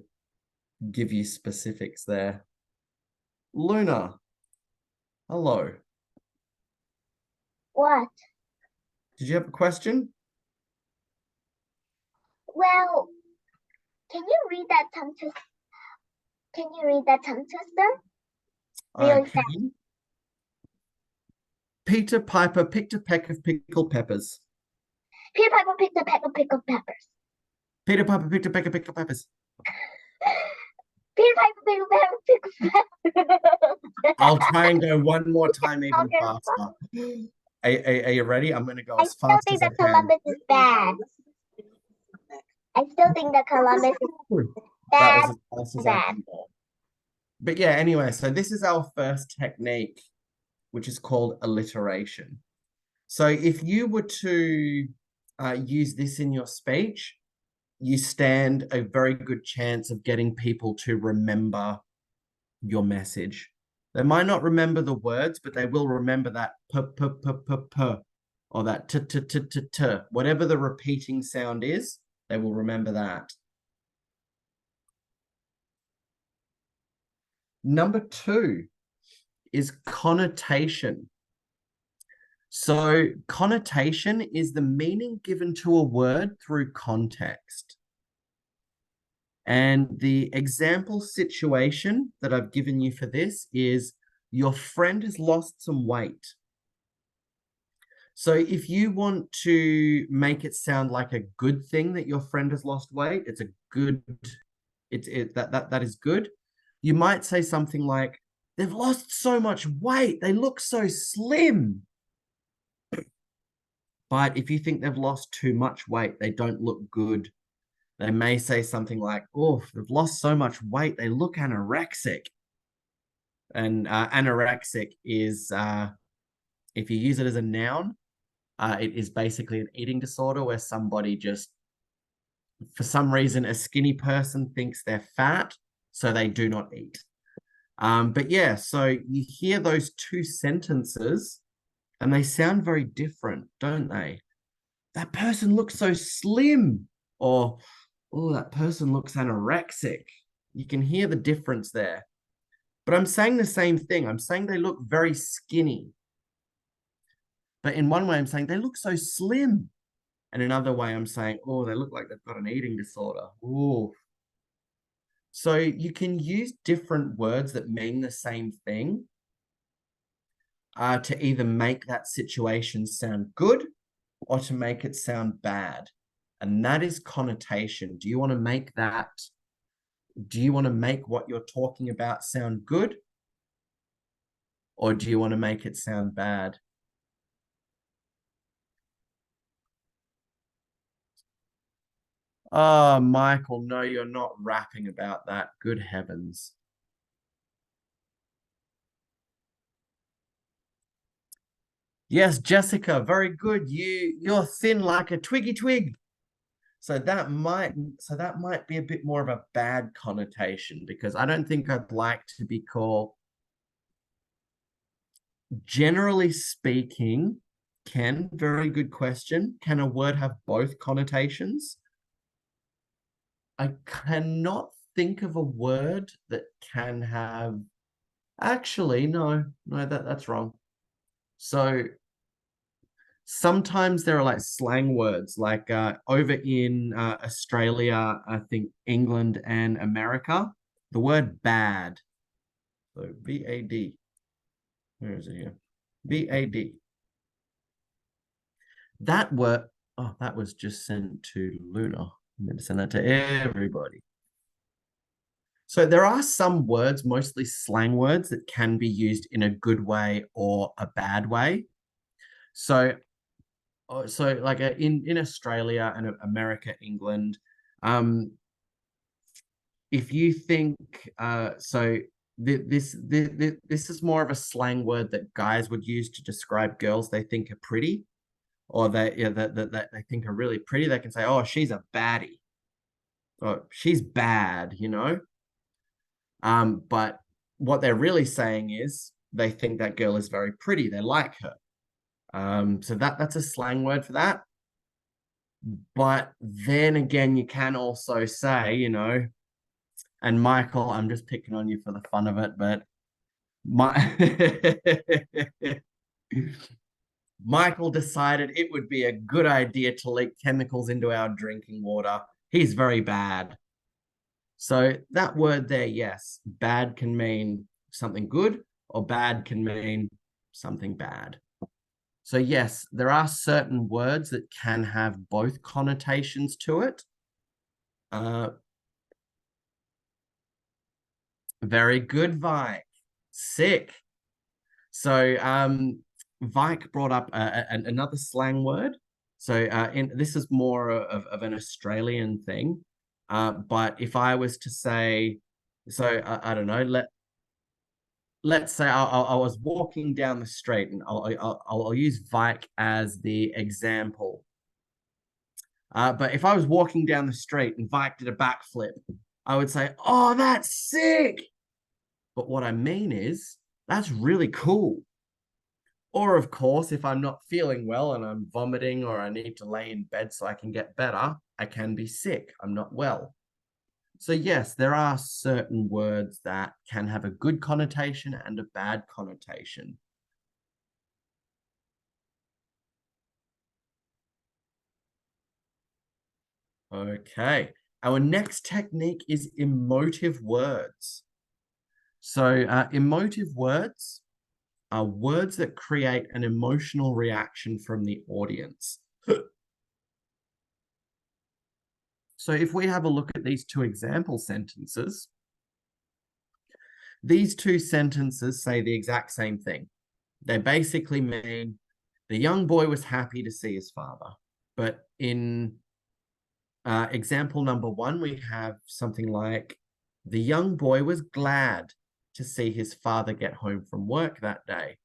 give you specifics there. Luna, hello. What? Did you have a question? Well, can you read that tongue twister? Can you read that tongue twister? Really fast. Okay. Peter Piper picked a peck of pickled peppers. Peter Piper picked a peck of pickled peppers. Peter Piper picked a peck of pickled peppers. Peter Piper picked a peck of pickled peppers. I'll try and go one more time even faster. Are you ready? I'm going to go as fast as I I still think that can. Columbus is bad. I still think that Columbus is That bad. was as fast as I can go. But yeah, anyway, so this is our first technique, which is called alliteration. So if you were to use this in your speech, you stand a very good chance of getting people to remember your message. They might not remember the words, but they will remember that p, or that t, whatever the repeating sound is, they will remember that. Number 2 is connotation. So connotation is the meaning given to a word through context. And the example situation that I've given you for this is your friend has lost some weight. So if you want to make it sound like a good thing that your friend has lost weight, it's a good, that is good. You might say something like, they've lost so much weight, they look so slim. But if you think they've lost too much weight, they don't look good. They may say something like, oh, they've lost so much weight, they look anorexic. And anorexic is, if you use it as a noun, it is basically an eating disorder where somebody just, for some reason, a skinny person thinks they're fat, so they do not eat. But yeah, so you hear those two sentences and they sound very different, don't they? That person looks so slim, or, oh, that person looks anorexic. You can hear the difference there. But I'm saying the same thing. I'm saying they look very skinny. But in one way, I'm saying they look so slim. And another way, I'm saying, oh, they look like they've got an eating disorder. Ooh. So you can use different words that mean the same thing to either make that situation sound good or to make it sound bad. And that is connotation. Do you want to make that? Do you want to make what you're talking about sound good? Or do you want to make it sound bad? Oh, Michael, no, you're not rapping about that. Good heavens. Yes, Jessica, very good. You're thin like a twiggy twig. So that might be a bit more of a bad connotation, because I don't think I'd like to be called. Generally speaking, Ken, very good question. Can a word have both connotations? I cannot think of a word that can have. Actually, no, that's wrong. So sometimes there are like slang words, like over in Australia, I think England and America, the word bad. So B-A-D. Where is it here? B-A-D. That word, oh, that was just sent to Luna. I'm going to send that to everybody. So there are some words, mostly slang words, that can be used in a good way or a bad way. So like in Australia and America, England, if you think this is more of a slang word that guys would use to describe girls they think are pretty, or that they think are really pretty. They can say, oh, she's a baddie, or she's bad, you know. But what they're really saying is they think that girl is very pretty. They like her. So that's a slang word for that. But then again, you can also say, you know, and Michael, I'm just picking on you for the fun of it, but Michael decided it would be a good idea to leak chemicals into our drinking water. He's very bad. So that word there, yes, bad can mean something good, or bad can mean something bad. So yes, there are certain words that can have both connotations to it. Very good, Vike. Sick. So Vike brought up another slang word. So this is more of an Australian thing. But if I was to say, so I don't know, let's say I was walking down the street, and I'll use Vike as the example. But if I was walking down the street and Vike did a backflip, I would say, oh, that's sick. But what I mean is, that's really cool. Or of course, if I'm not feeling well and I'm vomiting, or I need to lay in bed so I can get better, I can be sick. I'm not well. So yes, there are certain words that can have a good connotation and a bad connotation. Okay, our next technique is emotive words. So emotive words are words that create an emotional reaction from the audience. So if we have a look at these two example sentences, these two sentences say the exact same thing. They basically mean the young boy was happy to see his father. But in example number one, we have something like, the young boy was glad to see his father get home from work that day.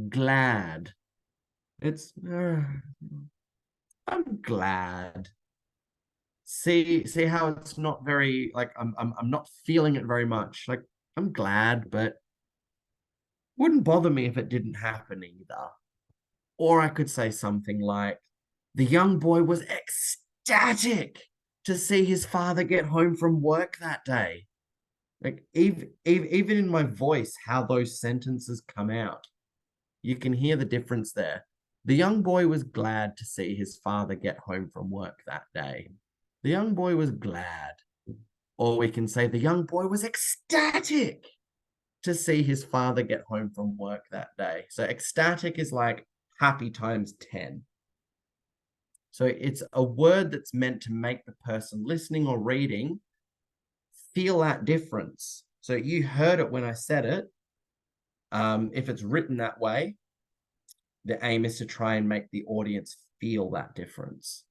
Glad. It's, I'm glad. See how it's not very, like, I'm not feeling it very much. Like, I'm glad, but wouldn't bother me if it didn't happen either. Or I could say something like, the young boy was ecstatic to see his father get home from work that day. Like, even in my voice, how those sentences come out, you can hear the difference there. The young boy was glad to see his father get home from work that day. The young boy was glad. Or we can say the young boy was ecstatic to see his father get home from work that day. So ecstatic is like happy times 10. So it's a word that's meant to make the person listening or reading feel that difference. So you heard it when I said it. If it's written that way, the aim is to try and make the audience feel that difference.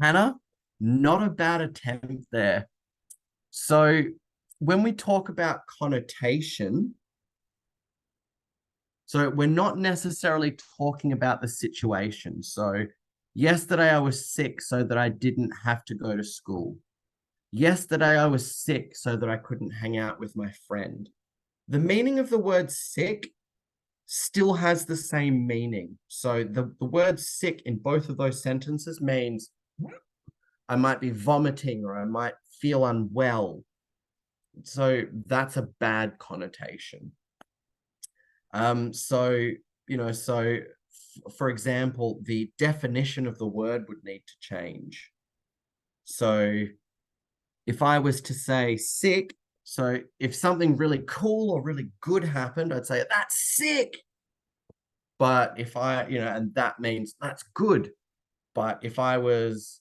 Hannah, not a bad attempt there. So when we talk about connotation, so we're not necessarily talking about the situation. So yesterday I was sick so that I didn't have to go to school. Yesterday I was sick so that I couldn't hang out with my friend. The meaning of the word sick still has the same meaning. So the word sick in both of those sentences means I might be vomiting or I might feel unwell. So that's a bad connotation. So for example, the definition of the word would need to change. So if I was to say sick, so if something really cool or really good happened, I'd say that's sick. But if and that means that's good. But if I was,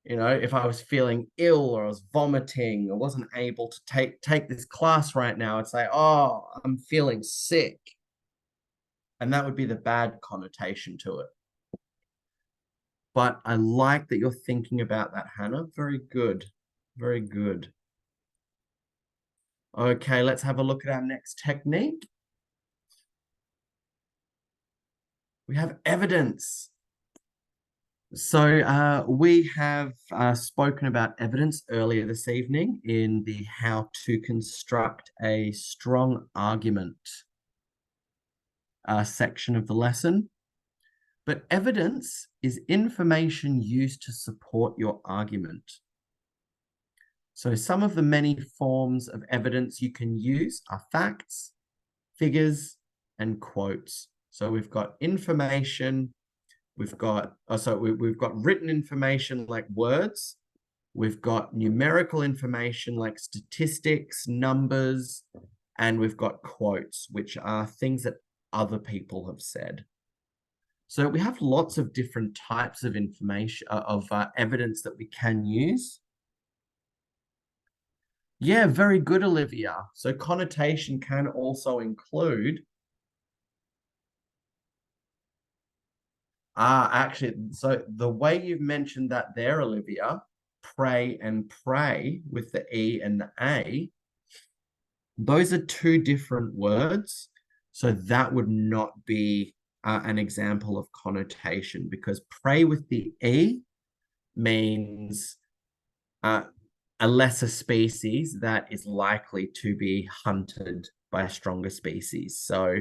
if I was feeling ill or I was vomiting or wasn't able to take this class right now, I'd say, oh, I'm feeling sick. And that would be the bad connotation to it. But I like that you're thinking about that, Hannah. Very good. Very good. Okay, let's have a look at our next technique. We have evidence. So we have spoken about evidence earlier this evening in the how to construct a strong argument section of the lesson. But evidence is information used to support your argument. So some of the many forms of evidence you can use are facts, figures, and quotes. So we've got information, we've got written information like words, we've got numerical information like statistics, numbers, and we've got quotes, which are things that other people have said. So we have lots of different types of information, evidence that we can use. Yeah, very good, Olivia. So connotation can also include actually, so the way you've mentioned that there, Olivia, pray and pray with the E and the A, those are two different words. So that would not be an example of connotation, because pray with the E means a lesser species that is likely to be hunted by a stronger species. So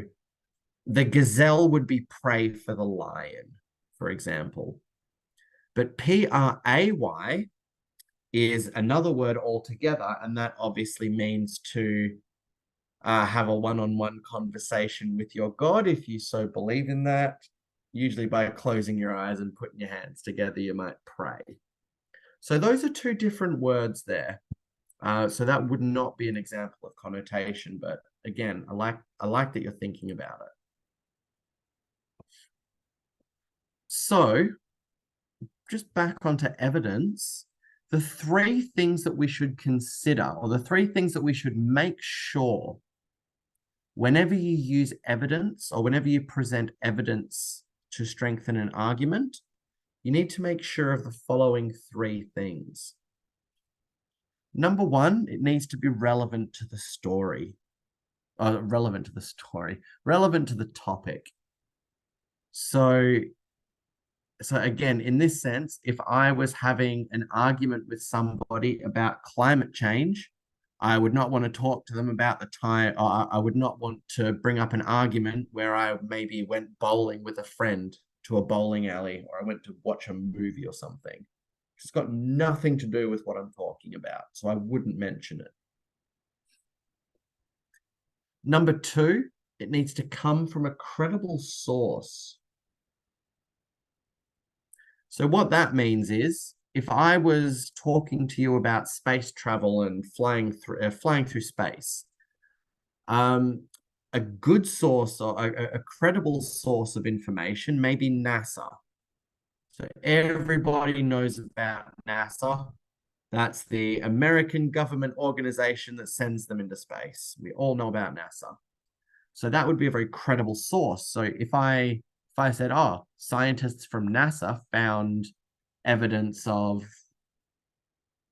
the gazelle would be prey for the lion, for example. But pray is another word altogether, and that obviously means to have a one-on-one conversation with your God, if you so believe in that. Usually by closing your eyes and putting your hands together, you might pray. So those are two different words there. So that would not be an example of connotation, but again, I like that you're thinking about it. So just back onto evidence, the three things that we should consider, or the three things that we should make sure whenever you use evidence or whenever you present evidence to strengthen an argument, you need to make sure of the following three things. Number one, it needs to be relevant to the story. Relevant to the topic. So again, in this sense, if I was having an argument with somebody about climate change, I would not want to talk to them about the time, or I would not want to bring up an argument where I maybe went bowling with a friend to a bowling alley, or I went to watch a movie or something. It's got nothing to do with what I'm talking about, so I wouldn't mention it. Number two, it needs to come from a credible source. So what that means is, if I was talking to you about space travel and flying through space, a good source or a credible source of information may be NASA. So everybody knows about NASA. That's the American government organization that sends them into space. We all know about NASA. So that would be a very credible source. So if I said, oh, scientists from NASA found evidence of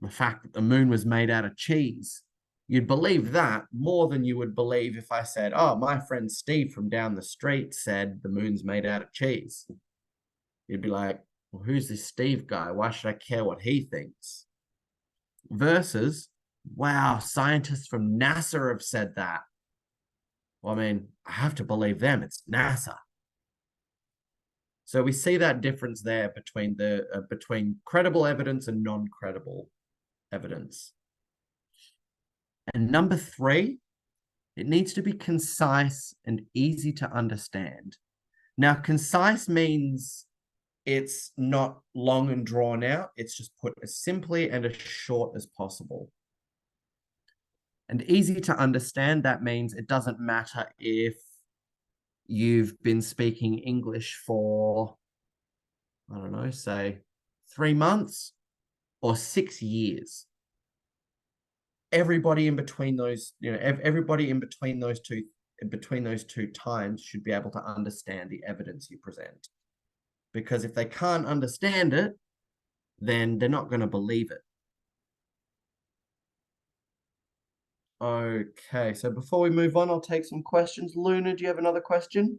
the fact that the moon was made out of cheese, you'd believe that more than you would believe if I said, oh, my friend Steve from down the street said the moon's made out of cheese. You'd be like, well, who's this Steve guy? Why should I care what he thinks? Versus, wow, scientists from NASA have said that. Well, I mean, I have to believe them. It's NASA. So we see that difference there between between credible evidence and non-credible evidence. And number three, it needs to be concise and easy to understand. Now, concise means it's not long and drawn out. It's just put as simply and as short as possible. And easy to understand, that means it doesn't matter if you've been speaking English for, I don't know, say 3 months or 6 years. Everybody in between those, everybody in between those two times should be able to understand the evidence you present. Because if they can't understand it, then they're not going to believe it. Okay, so before we move on, I'll take some questions. Luna, do you have another question?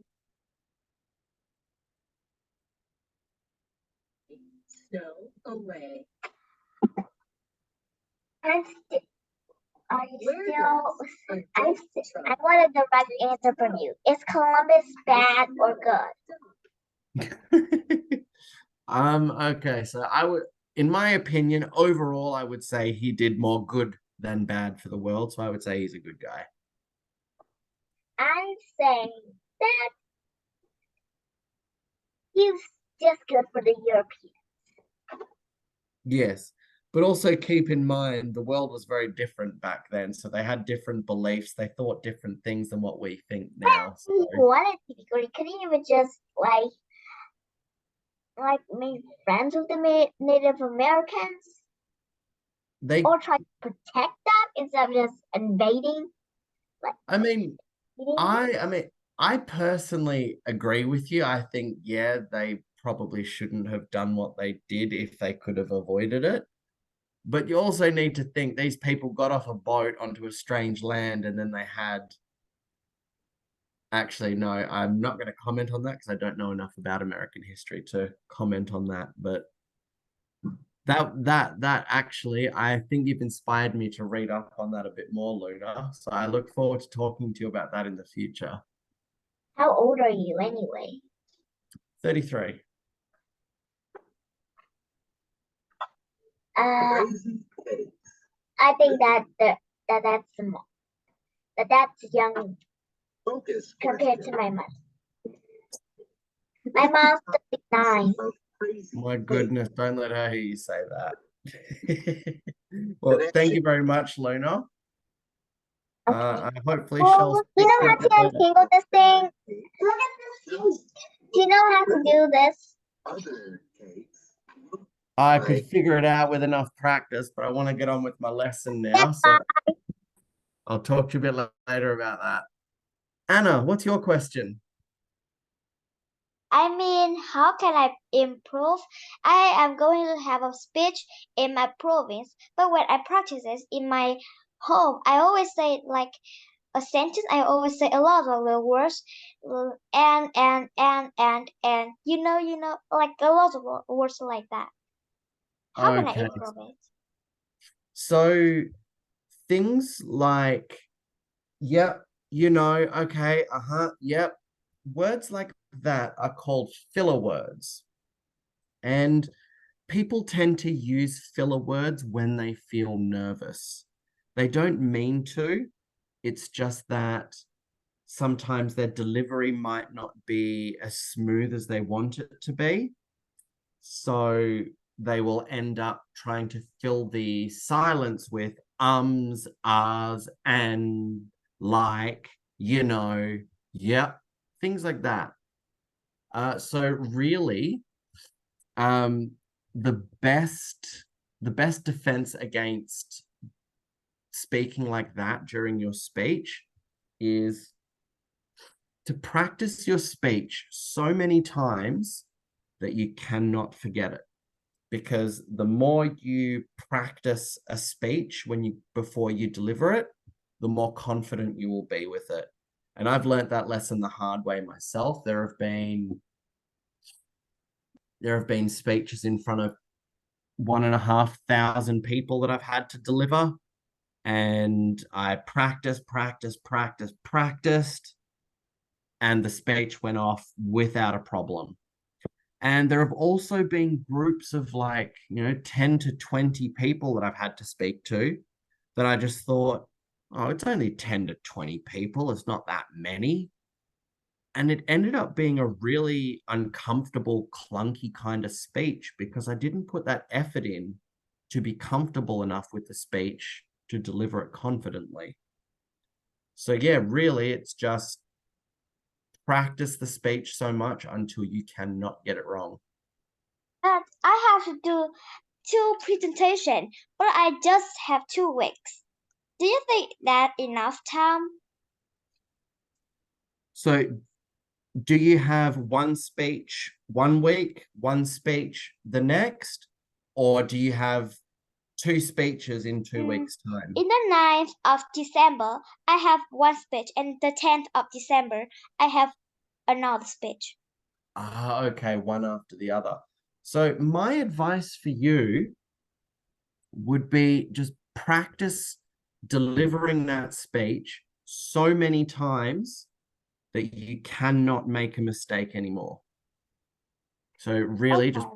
So away. I wanted the right answer from you. Is Columbus bad or good? Okay, so in my opinion, overall, I would say he did more good than bad for the world. So I would say he's a good guy. I'm saying that he's just good for the Europeans. Yes, but also keep in mind the world was very different back then. So they had different beliefs. They thought different things than what we think now. He wanted to be good. He couldn't even just make friends with the Native Americans. Or try to protect them instead of just invading. I personally agree with you. I think, yeah, they probably shouldn't have done what they did if they could have avoided it. But you also need to think these people got off a boat onto a strange land, and then they had... Actually, no, I'm not going to comment on that because I don't know enough about American history to comment on that. But That actually, I think you've inspired me to read up on that a bit more, Luna. So I look forward to talking to you about that in the future. How old are you anyway? 33. I think that's young compared to my mother. My mom's 39. My goodness, don't let her hear you say that. Well, thank you very much, Luna. Okay. I hopefully Oh, shall look, speak you know to how you to later. untangle this thing? Look at this. Do you know how to do this? I could figure it out with enough practice, but I want to get on with my lesson now. So I'll talk to you a bit later about that. Anna, what's your question? I mean, how can I improve? I am going to have a speech in my province, but when I practice it in my home, I always say like a sentence. I always say a lot of the words, and you know, like a lot of words like that. How can I Okay. improve it? So things like, yep, you know, okay, yep. Words like that are called filler words. And people tend to use filler words when they feel nervous. They don't mean to. It's just that sometimes their delivery might not be as smooth as they want it to be. So they will end up trying to fill the silence with ums, ahs, and like, you know, yep, things like that. So really, the best defense against speaking like that during your speech is to practice your speech so many times that you cannot forget it. Because the more you practice a speech before you deliver it, the more confident you will be with it. And I've learned that lesson the hard way myself. There have been speeches in front of 1,500 people that I've had to deliver. And I practiced, and the speech went off without a problem. And there have also been groups of 10 to 20 people that I've had to speak to that I just thought, oh, it's only 10 to 20 people. It's not that many. And it ended up being a really uncomfortable, clunky kind of speech because I didn't put that effort in to be comfortable enough with the speech to deliver it confidently. So yeah, really, it's just practice the speech so much until you cannot get it wrong. But I have to do 2 presentations, but I just have 2 weeks. Do you think that enough time? So do you have one speech 1 week, one speech the next, or do you have 2 speeches in 2 weeks' time? In the 9th of December, I have 1 speech, and the 10th of December, I have another speech. Okay, one after the other. So my advice for you would be just practice delivering that speech so many times that you cannot make a mistake anymore. So really just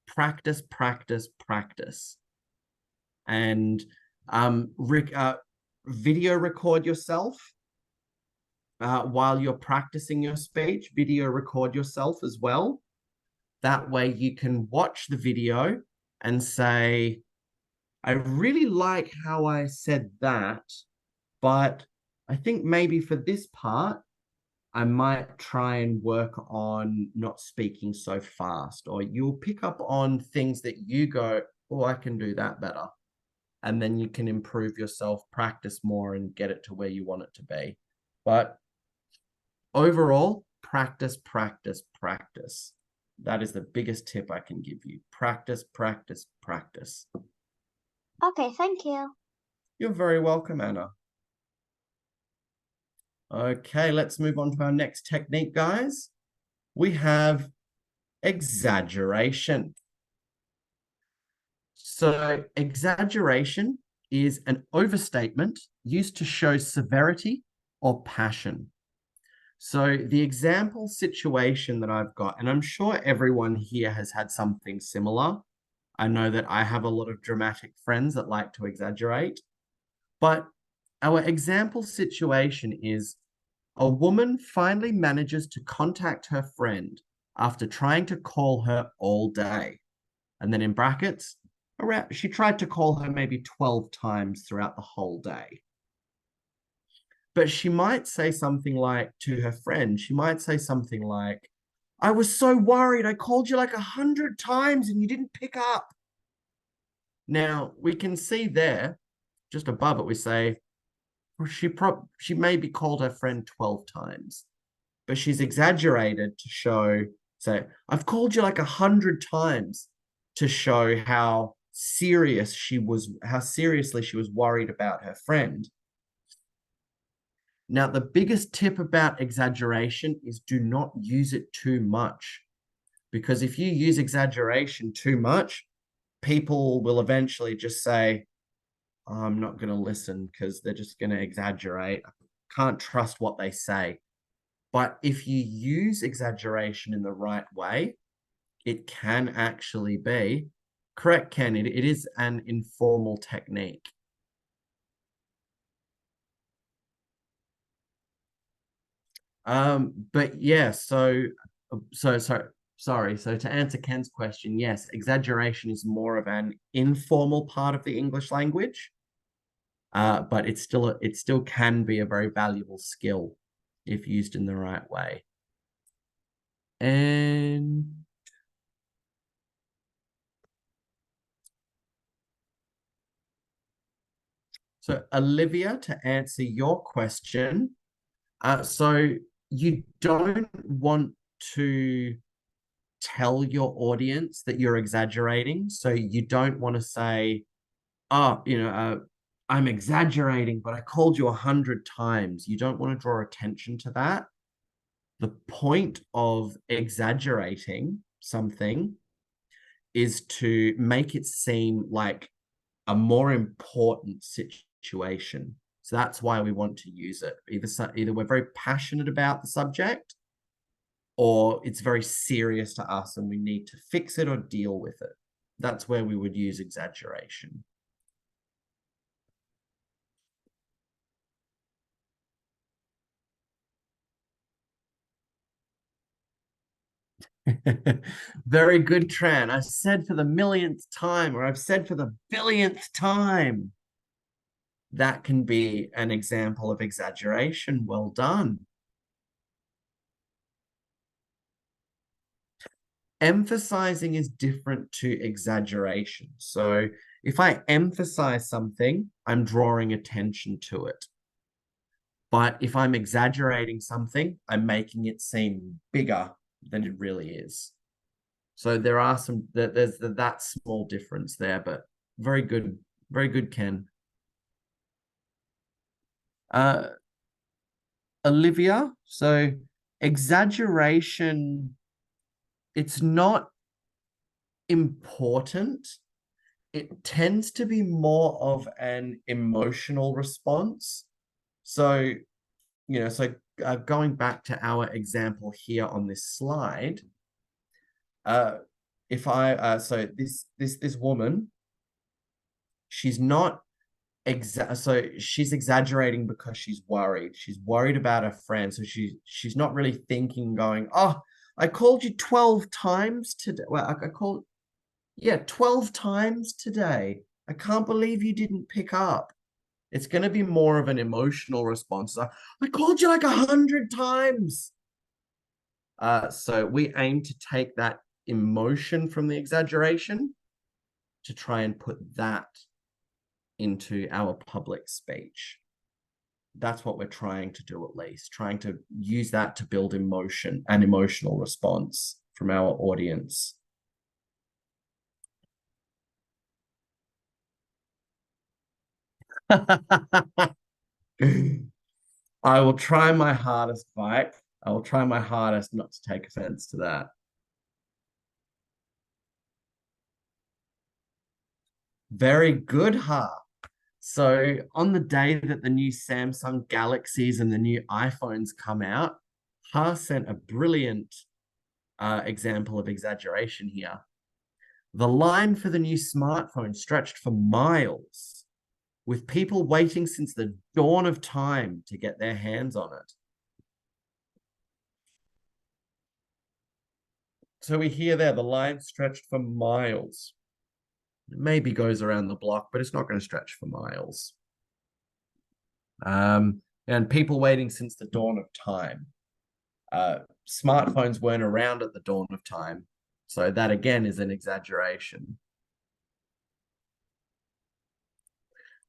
practice. And video record yourself while you're practicing your speech. Video record yourself as well. That way you can watch the video and say, I really like how I said that, but I think maybe for this part, I might try and work on not speaking so fast. Or you'll pick up on things that you go, oh, I can do that better. And then you can improve yourself, practice more, and get it to where you want it to be. But overall, practice. That is the biggest tip I can give you. Practice. Okay, thank you. You're very welcome, Anna. Okay, let's move on to our next technique, guys. We have exaggeration. So exaggeration is an overstatement used to show severity or passion. So the example situation that I've got, and I'm sure everyone here has had something similar. I know that I have a lot of dramatic friends that like to exaggerate, but our example situation is a woman finally manages to contact her friend after trying to call her all day. And then in brackets, she tried to call her maybe 12 times throughout the whole day. But she might say something like to her friend, she might say something like, I was so worried. I called you like 100 times and you didn't pick up. Now we can see there, just above it, we say, she maybe called her friend 12 times, but she's exaggerated to show, say, I've called you like 100 times to show how seriously she was worried about her friend. Now, the biggest tip about exaggeration is do not use it too much, because if you use exaggeration too much, people will eventually just say, oh, I'm not going to listen because they're just going to exaggerate. I can't trust what they say. But if you use exaggeration in the right way, it can actually be correct, Ken. It is an informal technique. But yeah, so to answer Ken's question, yes, exaggeration is more of an informal part of the English language, but it still can be a very valuable skill if used in the right way. And so Olivia, to answer your question, so you don't want to tell your audience that you're exaggerating. So you don't want to say, oh, I'm exaggerating, but I called you 100 times. You don't want to draw attention to that. The point of exaggerating something is to make it seem like a more important situation. So that's why we want to use it. Either we're very passionate about the subject, or it's very serious to us and we need to fix it or deal with it. That's where we would use exaggeration. Very good, Tran. I said for the millionth time, or I've said for the billionth time. That can be an example of exaggeration. Well done. Emphasizing is different to exaggeration. So if I emphasize something, I'm drawing attention to it. But if I'm exaggerating something, I'm making it seem bigger than it really is. So there's that small difference there, but very good, Ken. Olivia, so exaggeration, it's not important. It tends to be more of an emotional response. So, going back to our example here on this slide, so this woman, she's not so she's exaggerating because she's worried. She's worried about her friend. So she's not really thinking, going, oh, I called you 12 times today. Well, I called, 12 times today. I can't believe you didn't pick up. It's going to be more of an emotional response. I called you like 100 times. So we aim to take that emotion from the exaggeration to try and put that into our public speech. That's what we're trying to do, at least, trying to use that to build emotion and emotional response from our audience. I will try my hardest, Mike. I will try my hardest not to take offense to that. Very good, Ha. So on the day that the new Samsung Galaxies and the new iPhones come out, Ha sent a brilliant example of exaggeration here. The line for the new smartphone stretched for miles, with people waiting since the dawn of time to get their hands on it. So we hear there, the line stretched for miles. It maybe goes around the block, but it's not going to stretch for miles. And people waiting since the dawn of time. Smartphones weren't around at the dawn of time. So that again is an exaggeration.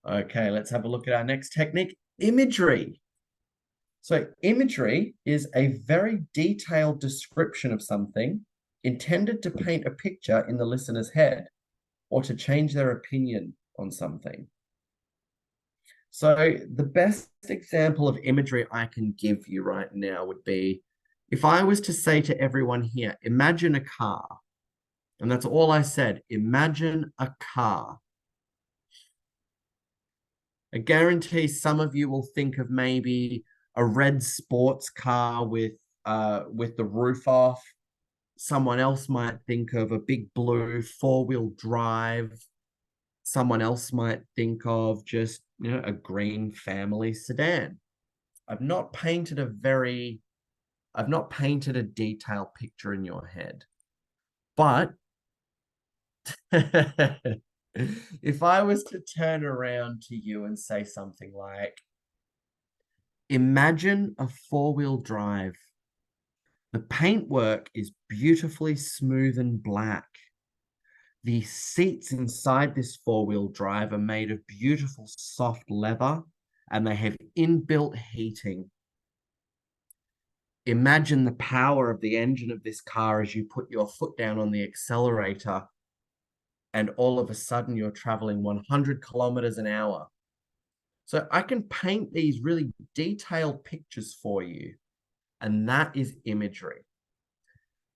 Okay, let's have a look at our next technique, imagery. So imagery is a very detailed description of something intended to paint a picture in the listener's head or to change their opinion on something. So the best example of imagery I can give you right now would be if I was to say to everyone here, imagine a car, and that's all I said, imagine a car. I guarantee some of you will think of maybe a red sports car with the roof off. Someone else might think of a big blue 4-wheel drive. Someone else might think of just, a green family sedan. I've not painted a detailed picture in your head. But if I was to turn around to you and say something like, imagine a 4-wheel drive. The paintwork is beautifully smooth and black. The seats inside this 4-wheel drive are made of beautiful soft leather, and they have inbuilt heating. Imagine the power of the engine of this car as you put your foot down on the accelerator, and all of a sudden you're traveling 100 kilometers an hour. So I can paint these really detailed pictures for you, and that is imagery.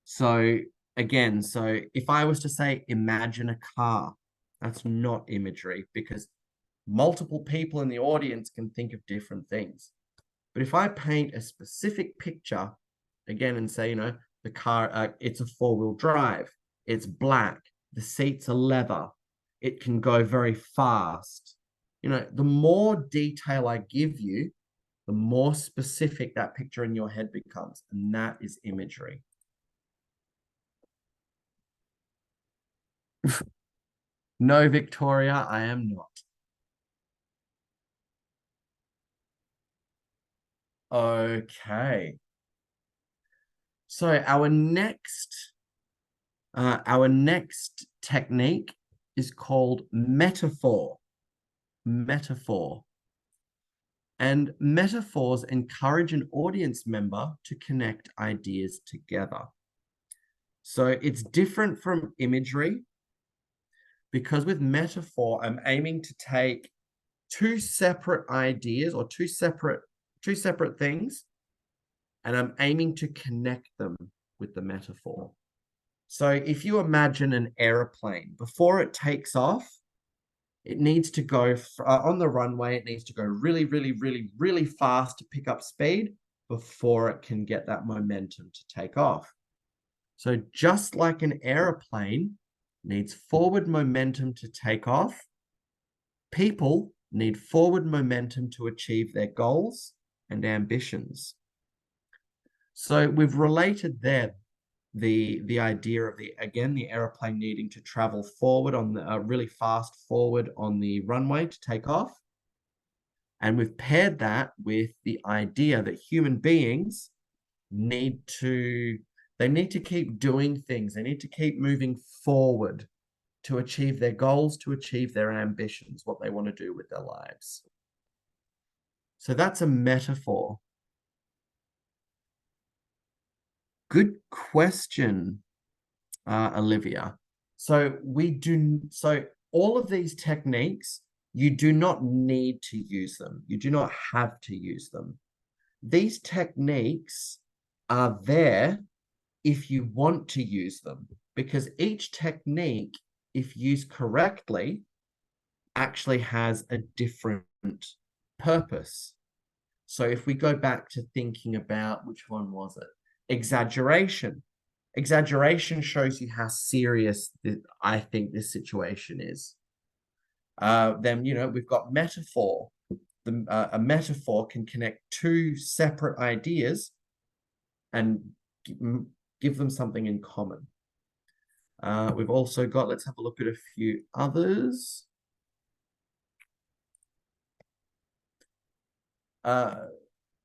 So again, so if I was to say, imagine a car, that's not imagery because multiple people in the audience can think of different things. But if I paint a specific picture, again, and say, the car, it's a 4-wheel drive, it's black, the seats are leather, it can go very fast. The more detail I give you, the more specific that picture in your head becomes, and that is imagery. No, Victoria, I am not. Okay. So our next technique is called metaphor. Metaphor. And metaphors encourage an audience member to connect ideas together. So it's different from imagery because with metaphor, I'm aiming to take two separate ideas or two separate things, and I'm aiming to connect them with the metaphor. So if you imagine an airplane, before it takes off, it needs to go on the runway, it needs to go really, really, really, really fast to pick up speed before it can get that momentum to take off. So just like an airplane needs forward momentum to take off, people need forward momentum to achieve their goals and ambitions. So we've related there the idea of the airplane needing to travel forward on the really fast forward on the runway to take off. And we've paired that with the idea that human beings need to keep doing things. They need to keep moving forward to achieve their goals, to achieve their ambitions, what they want to do with their lives. So that's a metaphor. Good question, Olivia. So all of these techniques, you do not need to use them. You do not have to use them. These techniques are there if you want to use them, because each technique, if used correctly, actually has a different purpose. So if we go back to thinking about, which one was it? Exaggeration. Exaggeration shows you how serious I think this situation is. Then, we've got metaphor. A metaphor can connect two separate ideas and give them something in common. We've also got, let's have a look at a few others.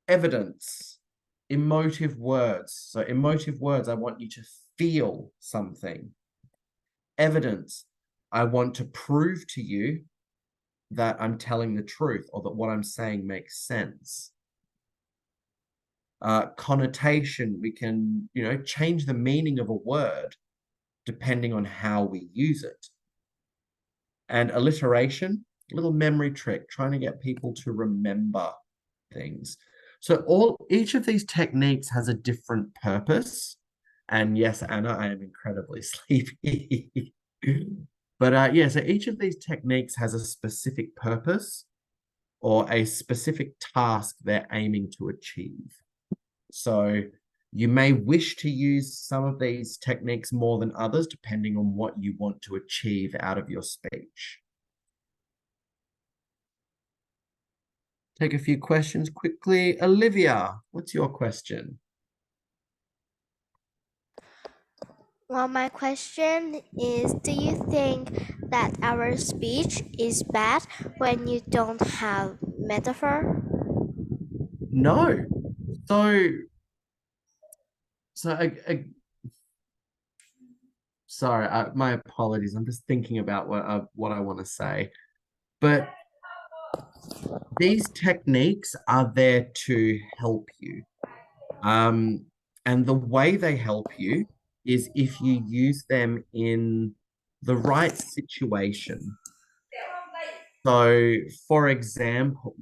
Evidence, emotive words. So emotive words, I want you to feel something. Evidence, I want to prove to you that I'm telling the truth or that what I'm saying makes sense. Connotation, we can, change the meaning of a word depending on how we use it. And alliteration, a little memory trick, trying to get people to remember things. So each of these techniques has a different purpose. And yes, Anna, I am incredibly sleepy. But yeah, so each of these techniques has a specific purpose or a specific task they're aiming to achieve. So you may wish to use some of these techniques more than others, depending on what you want to achieve out of your speech. Take a few questions quickly. Olivia, what's your question? Well, my question is, do you think that our speech is bad when you don't have metaphor? No. Sorry, my apologies. I'm just thinking about what I want to say. But these techniques are there to help you. And the way they help you is if you use them in the right situation. So, for example,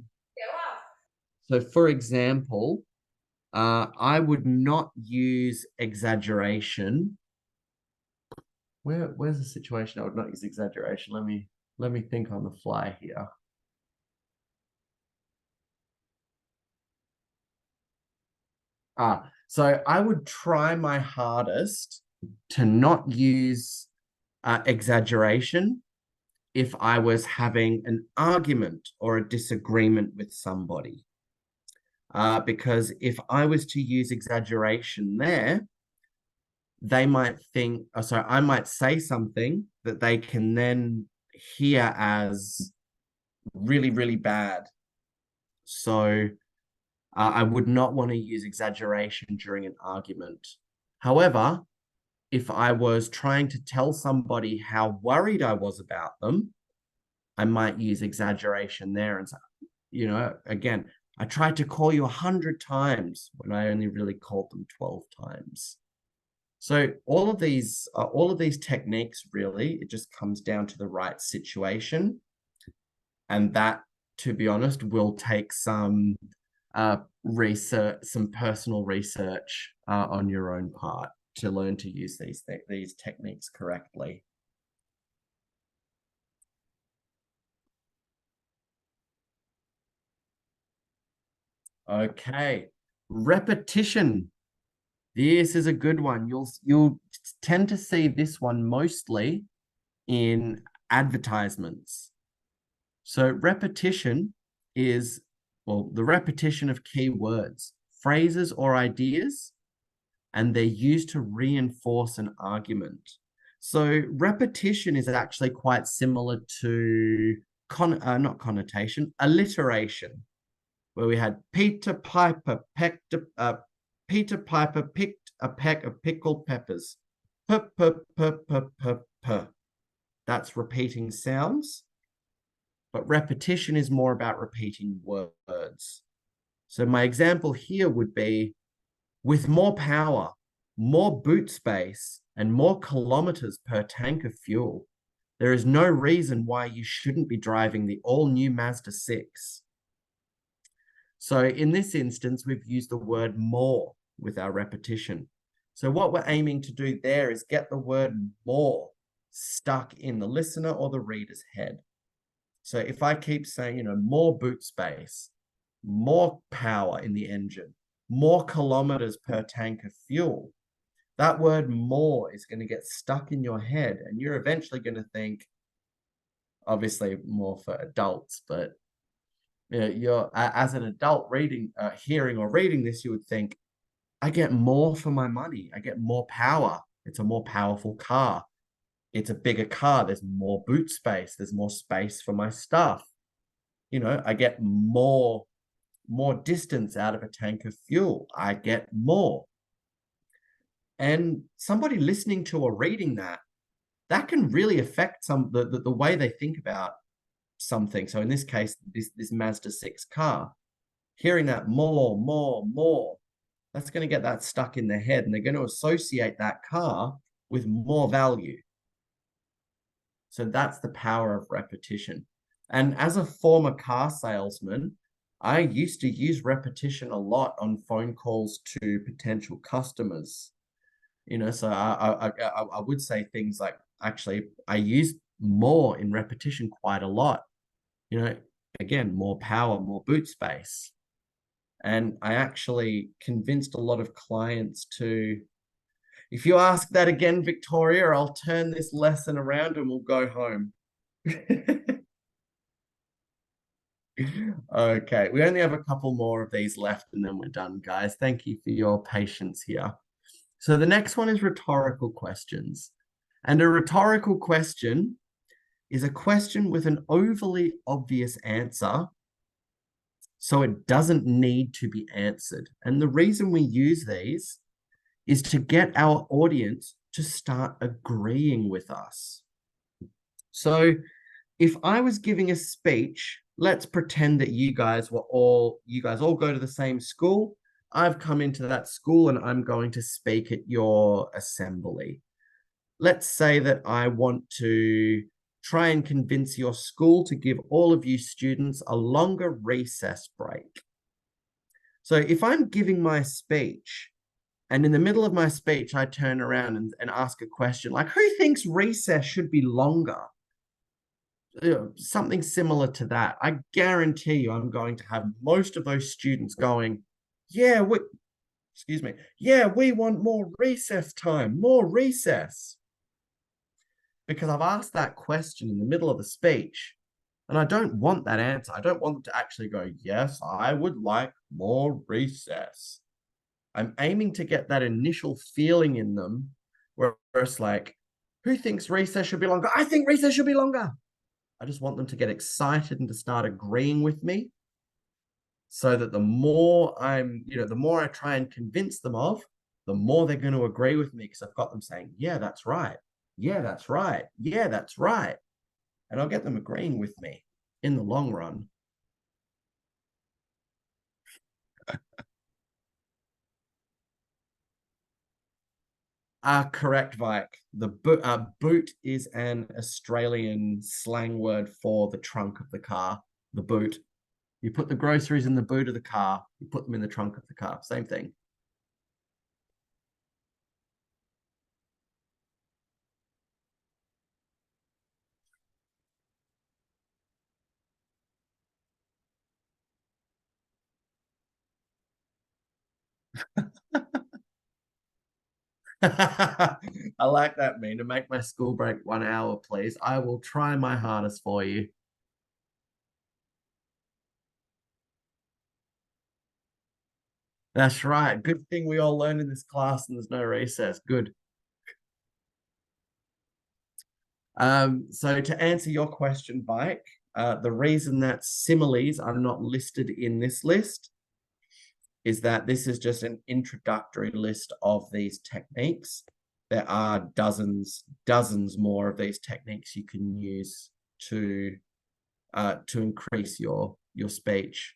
I would not use exaggeration. Where's the situation I would not use exaggeration? Let me think on the fly here. So I would try my hardest to not use exaggeration if I was having an argument or a disagreement with somebody. Because if I was to use exaggeration there, they might think, I might say something that they can then hear as really, really bad. So I would not want to use exaggeration during an argument. However, if I was trying to tell somebody how worried I was about them, I might use exaggeration there and say, again, I tried to call you 100 times when I only really called them 12 times. So all of these techniques, really, it just comes down to the right situation. And that, to be honest, will take some research, some personal research on your own part to learn to use these techniques correctly. Okay, repetition. This is a good one. You'll tend to see this one mostly in advertisements. So repetition is, well, the repetition of key words, phrases, or ideas, and they're used to reinforce an argument. So repetition is actually quite similar to not connotation, alliteration, where we had Peter Piper picked a peck of pickled peppers. That's repeating sounds. But repetition is more about repeating words. So my example here would be, with more power, more boot space, and more kilometers per tank of fuel, there is no reason why you shouldn't be driving the all-new Mazda 6. So in this instance, we've used the word more with our repetition. So what we're aiming to do there is get the word more stuck in the listener or the reader's head. So if I keep saying, you know, more boot space, more power in the engine, more kilometers per tank of fuel, that word more is going to get stuck in your head, and you're eventually going to think, obviously more for adults, but you know, you're as an adult reading, hearing or reading this, you would think, I get more for my money. I get more power. It's a more powerful car. It's a bigger car. There's more boot space. There's more space for my stuff. You know, I get more distance out of a tank of fuel. I get more. And somebody listening to or reading that can really affect the way they think about something. So in this case, this Mazda 6 car, hearing that more, that's going to get that stuck in their head, and they're going to associate that car with more value. So that's the power of repetition. And as a former car salesman, I used to use repetition a lot on phone calls to potential customers. You know, so I would say things like, actually, I use more in repetition quite a lot. You know, again, more power, more boot space. And I actually convinced a lot of clients to, if you ask that again, Victoria, I'll turn this lesson around and we'll go home. Okay, we only have a couple more of these left and then we're done, guys. Thank you for your patience here. So the next one is rhetorical questions. And a rhetorical question is a question with an overly obvious answer, so it doesn't need to be answered. And the reason we use these is to get our audience to start agreeing with us. So if I was giving a speech, let's pretend that you guys all go to the same school. I've come into that school and I'm going to speak at your assembly. Let's say that I want to try and convince your school to give all of you students a longer recess break. So if I'm giving my speech, and in the middle of my speech, I turn around and ask a question like, who thinks recess should be longer? Something similar to that. I guarantee you I'm going to have most of those students going, yeah, we want more recess time, more recess. Because I've asked that question in the middle of the speech, and I don't want that answer. I don't want them to actually go, yes, I would like more recess. I'm aiming to get that initial feeling in them where it's like, who thinks recess should be longer? I think recess should be longer. I just want them to get excited and to start agreeing with me, so that the more the more I try and convince them of, the more they're going to agree with me, because I've got them saying, yeah, that's right. Yeah, that's right. Yeah, that's right. And I'll get them agreeing with me in the long run. Correct, Vike. The boot is an Australian slang word for the trunk of the car, the boot. You put the groceries in the boot of the car, you put them in the trunk of the car, same thing. I like that, meme. To make my school break 1 hour, please. I will try my hardest for you. That's right. Good thing we all learned in this class and there's no recess. Good. So to answer your question, Bike, the reason that similes are not listed in this list is that this is just an introductory list of these techniques. There are dozens more of these techniques you can use to increase your speech.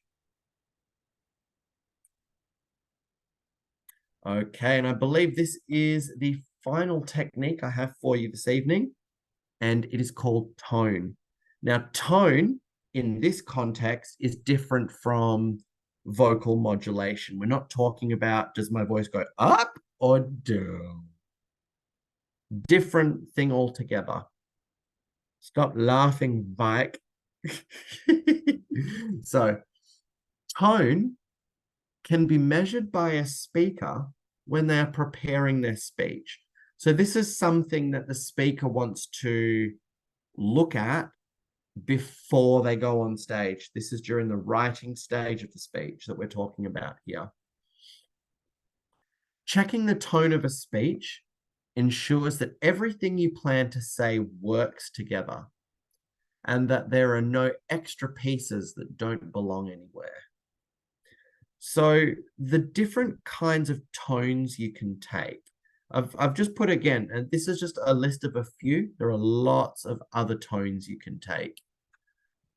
Okay, and I believe this is the final technique I have for you this evening, and it is called tone. Now, tone in this context is different from vocal modulation. We're not talking about, does my voice go up or down? Different thing altogether. Stop laughing, Mike. So, tone can be measured by a speaker when they're preparing their speech. So this is something that the speaker wants to look at before they go on stage. This is during the writing stage of the speech that we're talking about here. Checking the tone of a speech ensures that everything you plan to say works together and that there are no extra pieces that don't belong anywhere. So the different kinds of tones you can take. I've just put again, and this is just a list of a few. There are lots of other tones you can take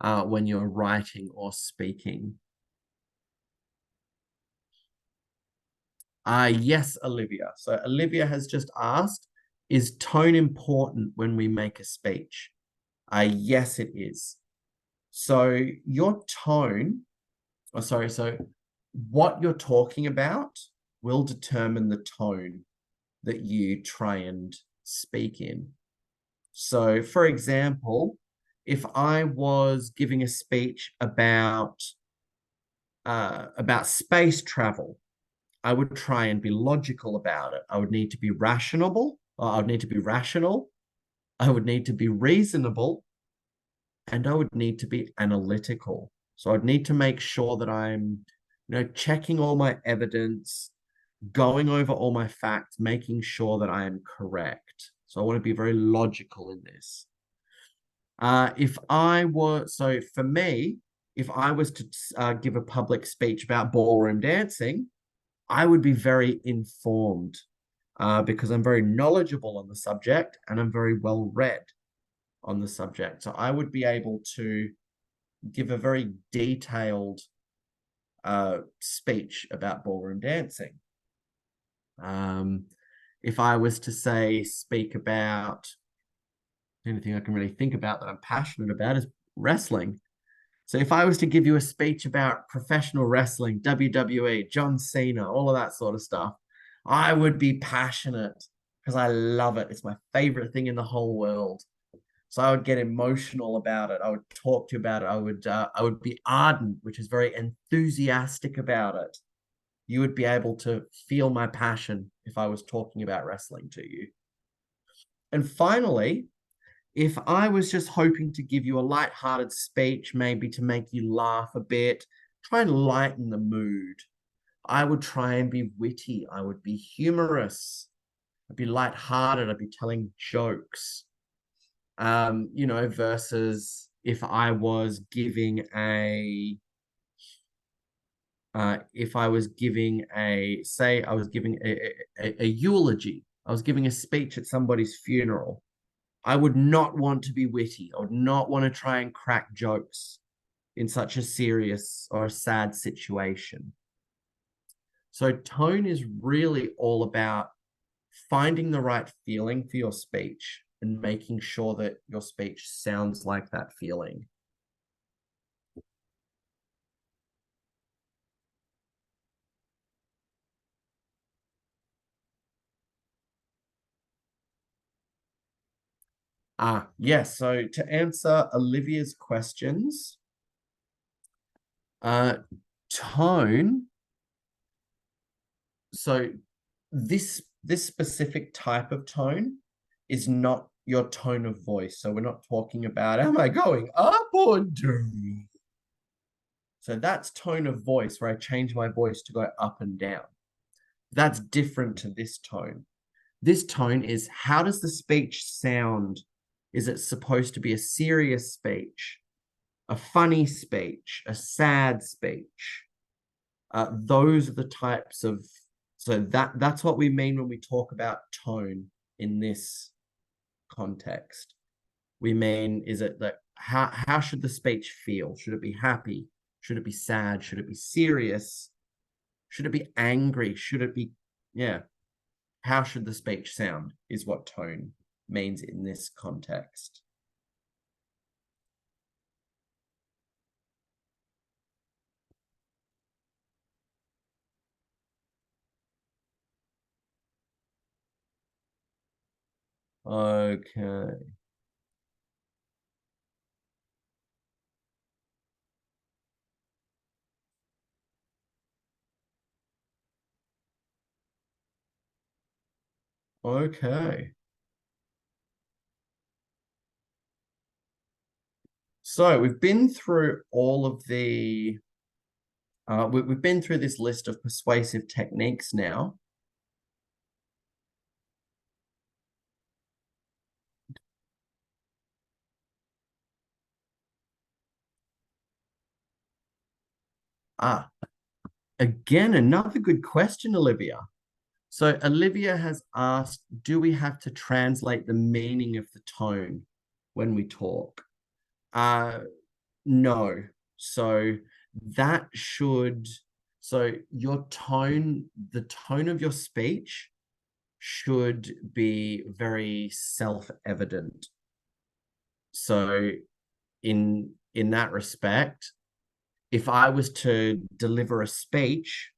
when you're writing or speaking. Yes, Olivia. So Olivia has just asked, is tone important when we make a speech? Yes, it is. So your tone, so what you're talking about will determine the tone that you try and speak in. So, for example, if I was giving a speech about space travel, I would try and be logical about it. I would need to be rational. I would need to be rational. I would need to be reasonable, and I would need to be analytical. So I'd need to make sure that I'm, checking all my evidence, going over all my facts, making sure that I am correct. So I want to be very logical in this. So for me, if I was to give a public speech about ballroom dancing, I would be very informed because I'm very knowledgeable on the subject and I'm very well read on the subject. So I would be able to give a very detailed speech about ballroom dancing. If I was to speak about anything I can really think about that I'm passionate about is wrestling. So if I was to give you a speech about professional wrestling, WWE, John Cena, all of that sort of stuff, I would be passionate because I love it. It's my favorite thing in the whole world. So I would get emotional about it. I would talk to you about it. I would be ardent, which is very enthusiastic about it. You would be able to feel my passion if I was talking about wrestling to you. And finally, if I was just hoping to give you a light-hearted speech, maybe to make you laugh a bit, try and lighten the mood, I would try and be witty. I would be humorous. I'd be light-hearted. I'd be telling jokes. Versus if I was giving a eulogy, I was giving a speech at somebody's funeral, I would not want to be witty. I would not want to try and crack jokes in such a serious or a sad situation. So tone is really all about finding the right feeling for your speech and making sure that your speech sounds like that feeling. Yes. So to answer Olivia's questions, tone. So this specific type of tone is not your tone of voice. So we're not talking about, am I going up or down? So that's tone of voice where I change my voice to go up and down. That's different to this tone. This tone is, how does the speech sound? Is it supposed to be a serious speech, a funny speech, a sad speech? Those are the types of, so that's what we mean when we talk about tone in this context. We mean, is it that how should the speech feel? Should it be happy? Should it be sad? Should it be serious? Should it be angry? Should it be, yeah. How should the speech sound is what tone means in this context. Okay. Okay. So we've been through all of the we've been through this list of persuasive techniques now. Again, another good question, Olivia. So Olivia has asked, do we have to translate the meaning of the tone when we talk? No. So your tone, the tone of your speech should be very self-evident. So in that respect, if I was to deliver a speech,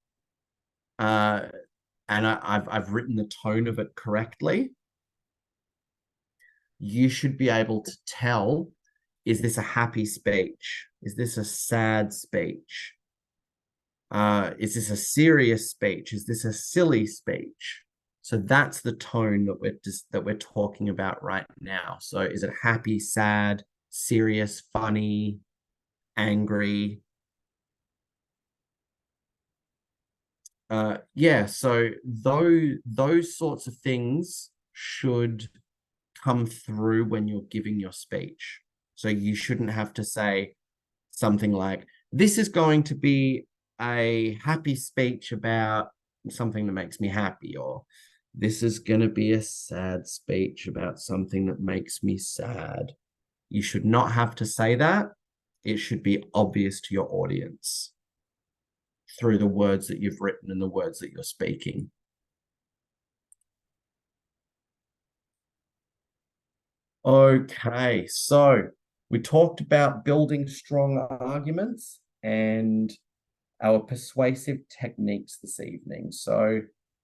and I've written the tone of it correctly, you should be able to tell, is this a happy speech? Is this a sad speech? Is this a serious speech? Is this a silly speech? So that's the tone that we're talking about right now. So is it happy, sad, serious, funny, angry? Yeah, so those sorts of things should come through when you're giving your speech. So you shouldn't have to say something like, this is going to be a happy speech about something that makes me happy, or this is going to be a sad speech about something that makes me sad. You should not have to say that. It should be obvious to your audience through the words that you've written and the words that you're speaking. Okay, so we talked about building strong arguments and our persuasive techniques this evening. So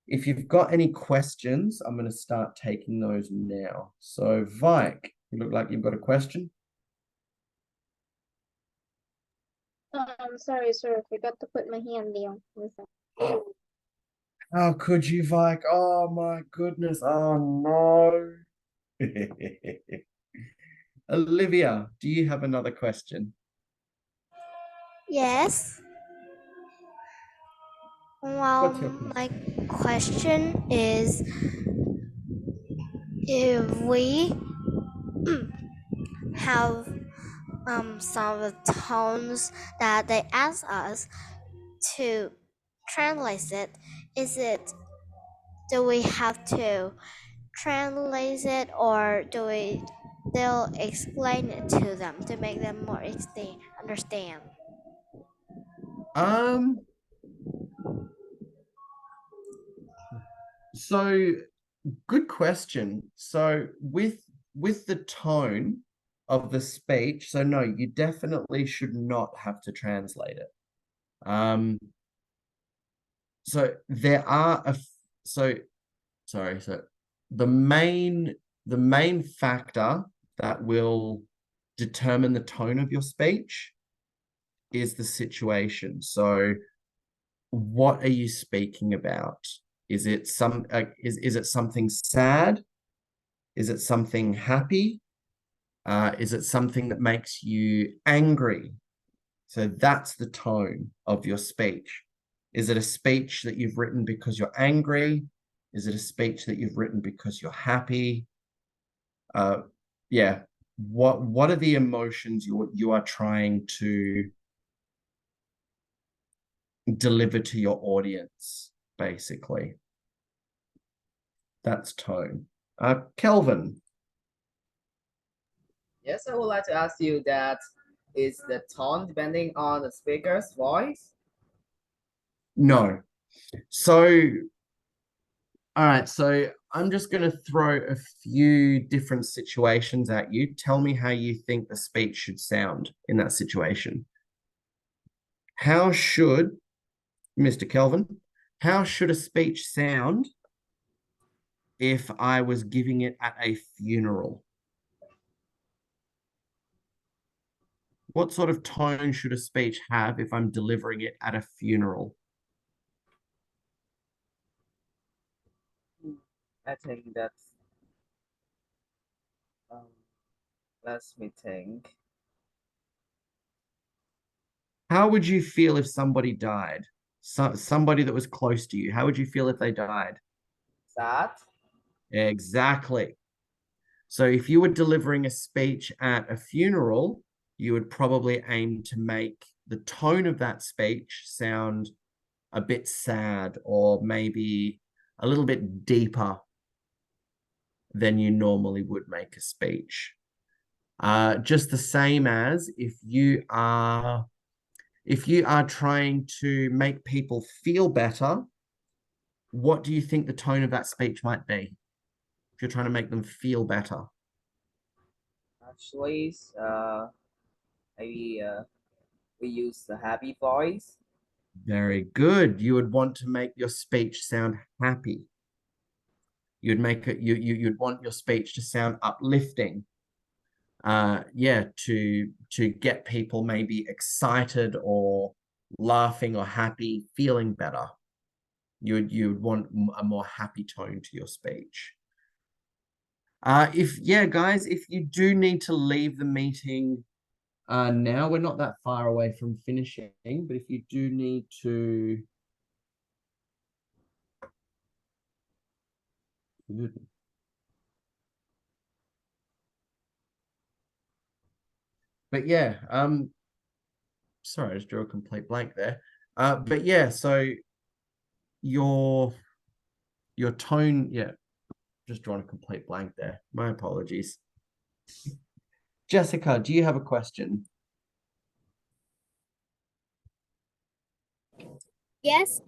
if you've got any questions, I'm going to start taking those now. So Vike, you look like you've got a question. Sorry, sir. I forgot to put my hand down. How could you, Vike? Oh my goodness. Oh no. Olivia, do you have another question? Yes. Well, my question is, if we have some of the tones that they ask us to translate it, do we have to translate it, or do we still explain it to them to make them more understand? So good question. So with the tone of the speech, so no, you definitely should not have to translate it. So there are so the main factor that will determine the tone of your speech is the situation. So what are you speaking about? Is it is it something sad? Is it something happy? Is it something that makes you angry? So that's the tone of your speech. Is it a speech that you've written because you're angry? Is it a speech that you've written because you're happy? Yeah. What are the emotions you are trying to deliver to your audience, basically? That's tone. Kelvin. Yes, I would like to ask you that, is the tone depending on the speaker's voice? No. So, all right, so I'm just going to throw a few different situations at you. Tell me how you think the speech should sound in that situation. How should, Mr. Kelvin, how should a speech sound if I was giving it at a funeral? What sort of tone should a speech have if I'm delivering it at a funeral? I think that's um, let me think. How would you feel if somebody died? Somebody that was close to you. How would you feel if they died? Sad. Exactly. So if you were delivering a speech at a funeral, you would probably aim to make the tone of that speech sound a bit sad or maybe a little bit deeper than you normally would make a speech. Just the same as if you are trying to make people feel better, what do you think the tone of that speech might be? If you're trying to make them feel better. Actually, maybe we use the happy voice. Very good. You would want to make your speech sound happy. You'd make it, you'd want your speech to sound uplifting. Yeah, to get people maybe excited or laughing or happy, feeling better. You'd want a more happy tone to your speech. Guys, if you do need to leave the meeting now, we're not that far away from finishing, but if you do need to but yeah, sorry, I just drew a complete blank there. But yeah, so your tone, yeah, just drawn a complete blank there. My apologies. Jessica, do you have a question? Yes.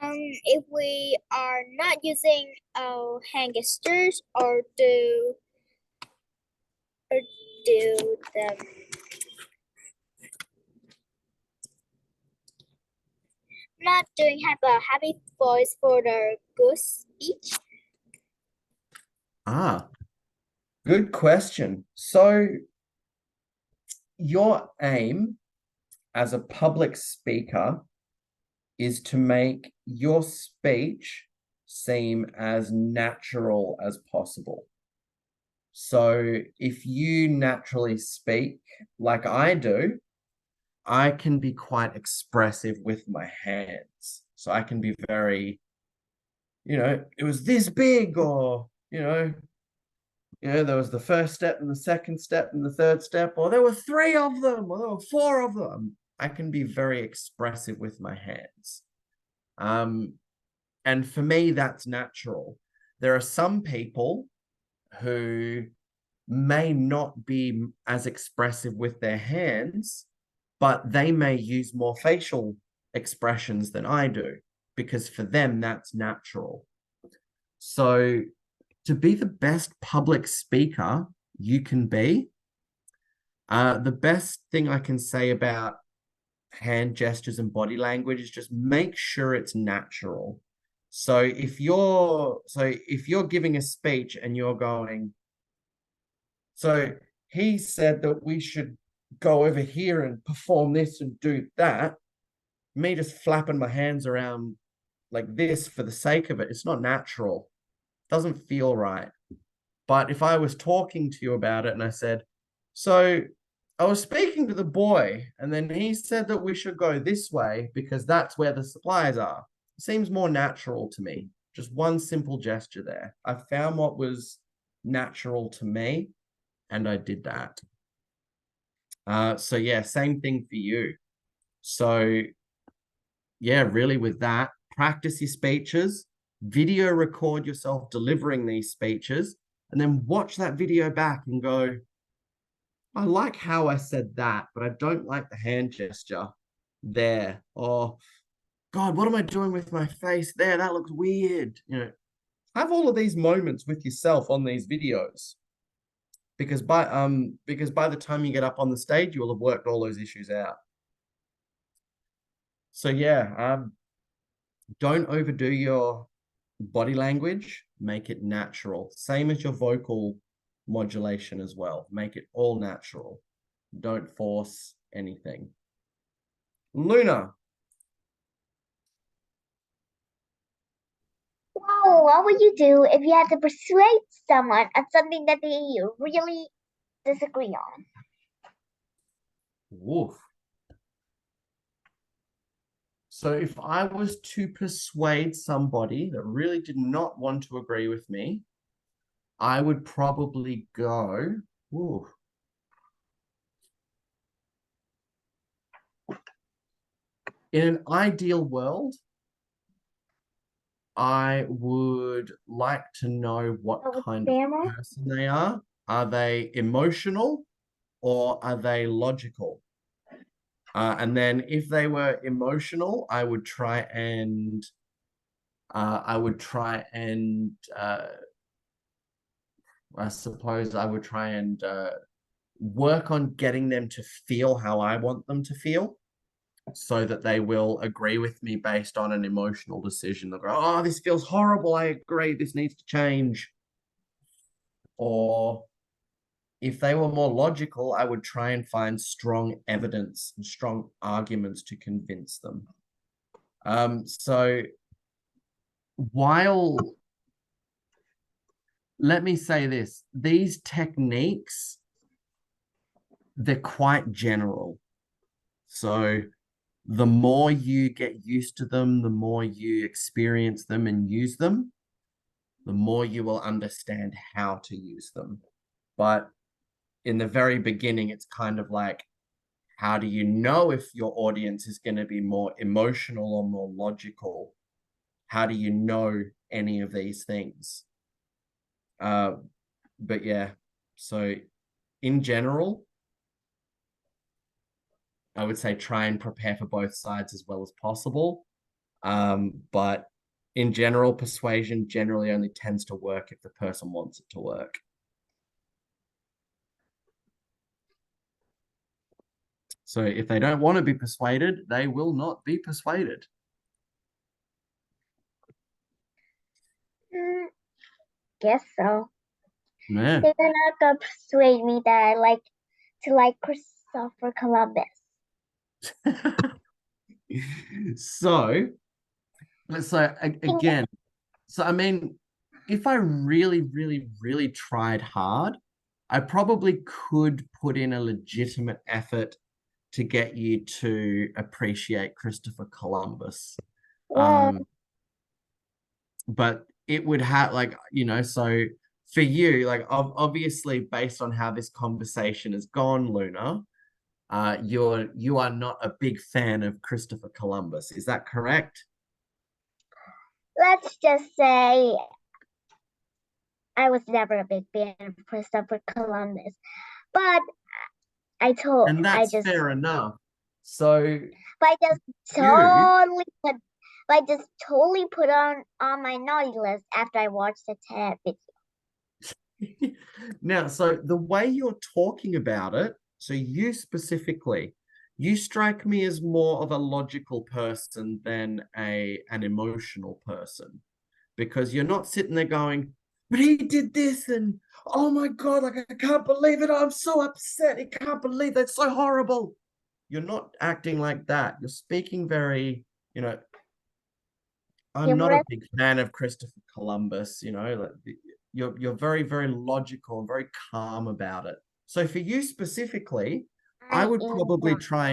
If we are not using hand gestures or do them not doing have a happy voice for the good speech. Good question. So your aim as a public speaker is to make your speech seem as natural as possible. So if you naturally speak like I do, I can be quite expressive with my hands. So I can be very, it was this big, or, there was the first step and the second step and the third step, or there were 3 of them, or there were 4 of them. I can be very expressive with my hands. And for me, that's natural. There are some people who may not be as expressive with their hands, but they may use more facial expressions than I do, because for them, that's natural. So to be the best public speaker you can be, the best thing I can say about hand gestures and body language is just make sure it's natural. So if you're giving a speech and you're going, so he said that we should go over here and perform this and do that, me just flapping my hands around like this for the sake of it, it's not natural. It doesn't feel right. But if I was talking to you about it and I said, so I was speaking to the boy and then he said that we should go this way because that's where the supplies are. It seems more natural to me. Just one simple gesture there. I found what was natural to me and I did that. So yeah, same thing for you. So yeah, really with that, practice your speeches, video record yourself delivering these speeches, and then watch that video back and go, I like how I said that, but I don't like the hand gesture there. Or, God, what am I doing with my face there? That looks weird. Have all of these moments with yourself on these videos. Because by the time you get up on the stage, you will have worked all those issues out. So yeah, don't overdo your body language. Make it natural. Same as your vocal modulation as well. Make it all natural. Don't force anything. Luna. Well, So what would you do if you had to persuade someone on something that they really disagree on? Woof. So if I was to persuade somebody that really did not want to agree with me, I would probably go, ooh. In an ideal world, I would like to know what kind of person they are. Are they emotional or are they logical? And then if they were emotional, I would try and I suppose I would try and work on getting them to feel how I want them to feel, so that they will agree with me based on an emotional decision. They'll go, oh, this feels horrible. I agree. This needs to change. Or if they were more logical, I would try and find strong evidence and strong arguments to convince them. So while, let me say this, these techniques, they're quite general. So the more you get used to them, the more you experience them and use them, the more you will understand how to use them. But in the very beginning, it's kind of like, how do you know if your audience is going to be more emotional or more logical? How do you know any of these things? But yeah, so in general, I would say try and prepare for both sides as well as possible. But in general, persuasion generally only tends to work if the person wants it to work. So if they don't want to be persuaded, they will not be persuaded. Guess so. Yeah. They're not gonna persuade me that I like to like Christopher Columbus. So again, so I mean, if I really, really, really tried hard, I probably could put in a legitimate effort to get you to appreciate Christopher Columbus. But it would have, like, you know, so for you, like, obviously based on how this conversation has gone, Luna, you are not a big fan of Christopher Columbus. Is that correct? Let's just say I was never a big fan of Christopher Columbus, but And that's fair enough. So but I just totally put on my naughty list after I watched the TED video. Now, so the way you're talking about it, so you specifically, you strike me as more of a logical person than an emotional person, because you're not sitting there going, but he did this and oh my God, like I can't believe it. I'm so upset. I can't believe that's so horrible. You're not acting like that. You're speaking very, you know, I'm not a big fan of Christopher Columbus, you know, like you're very, very logical and very calm about it. I would probably try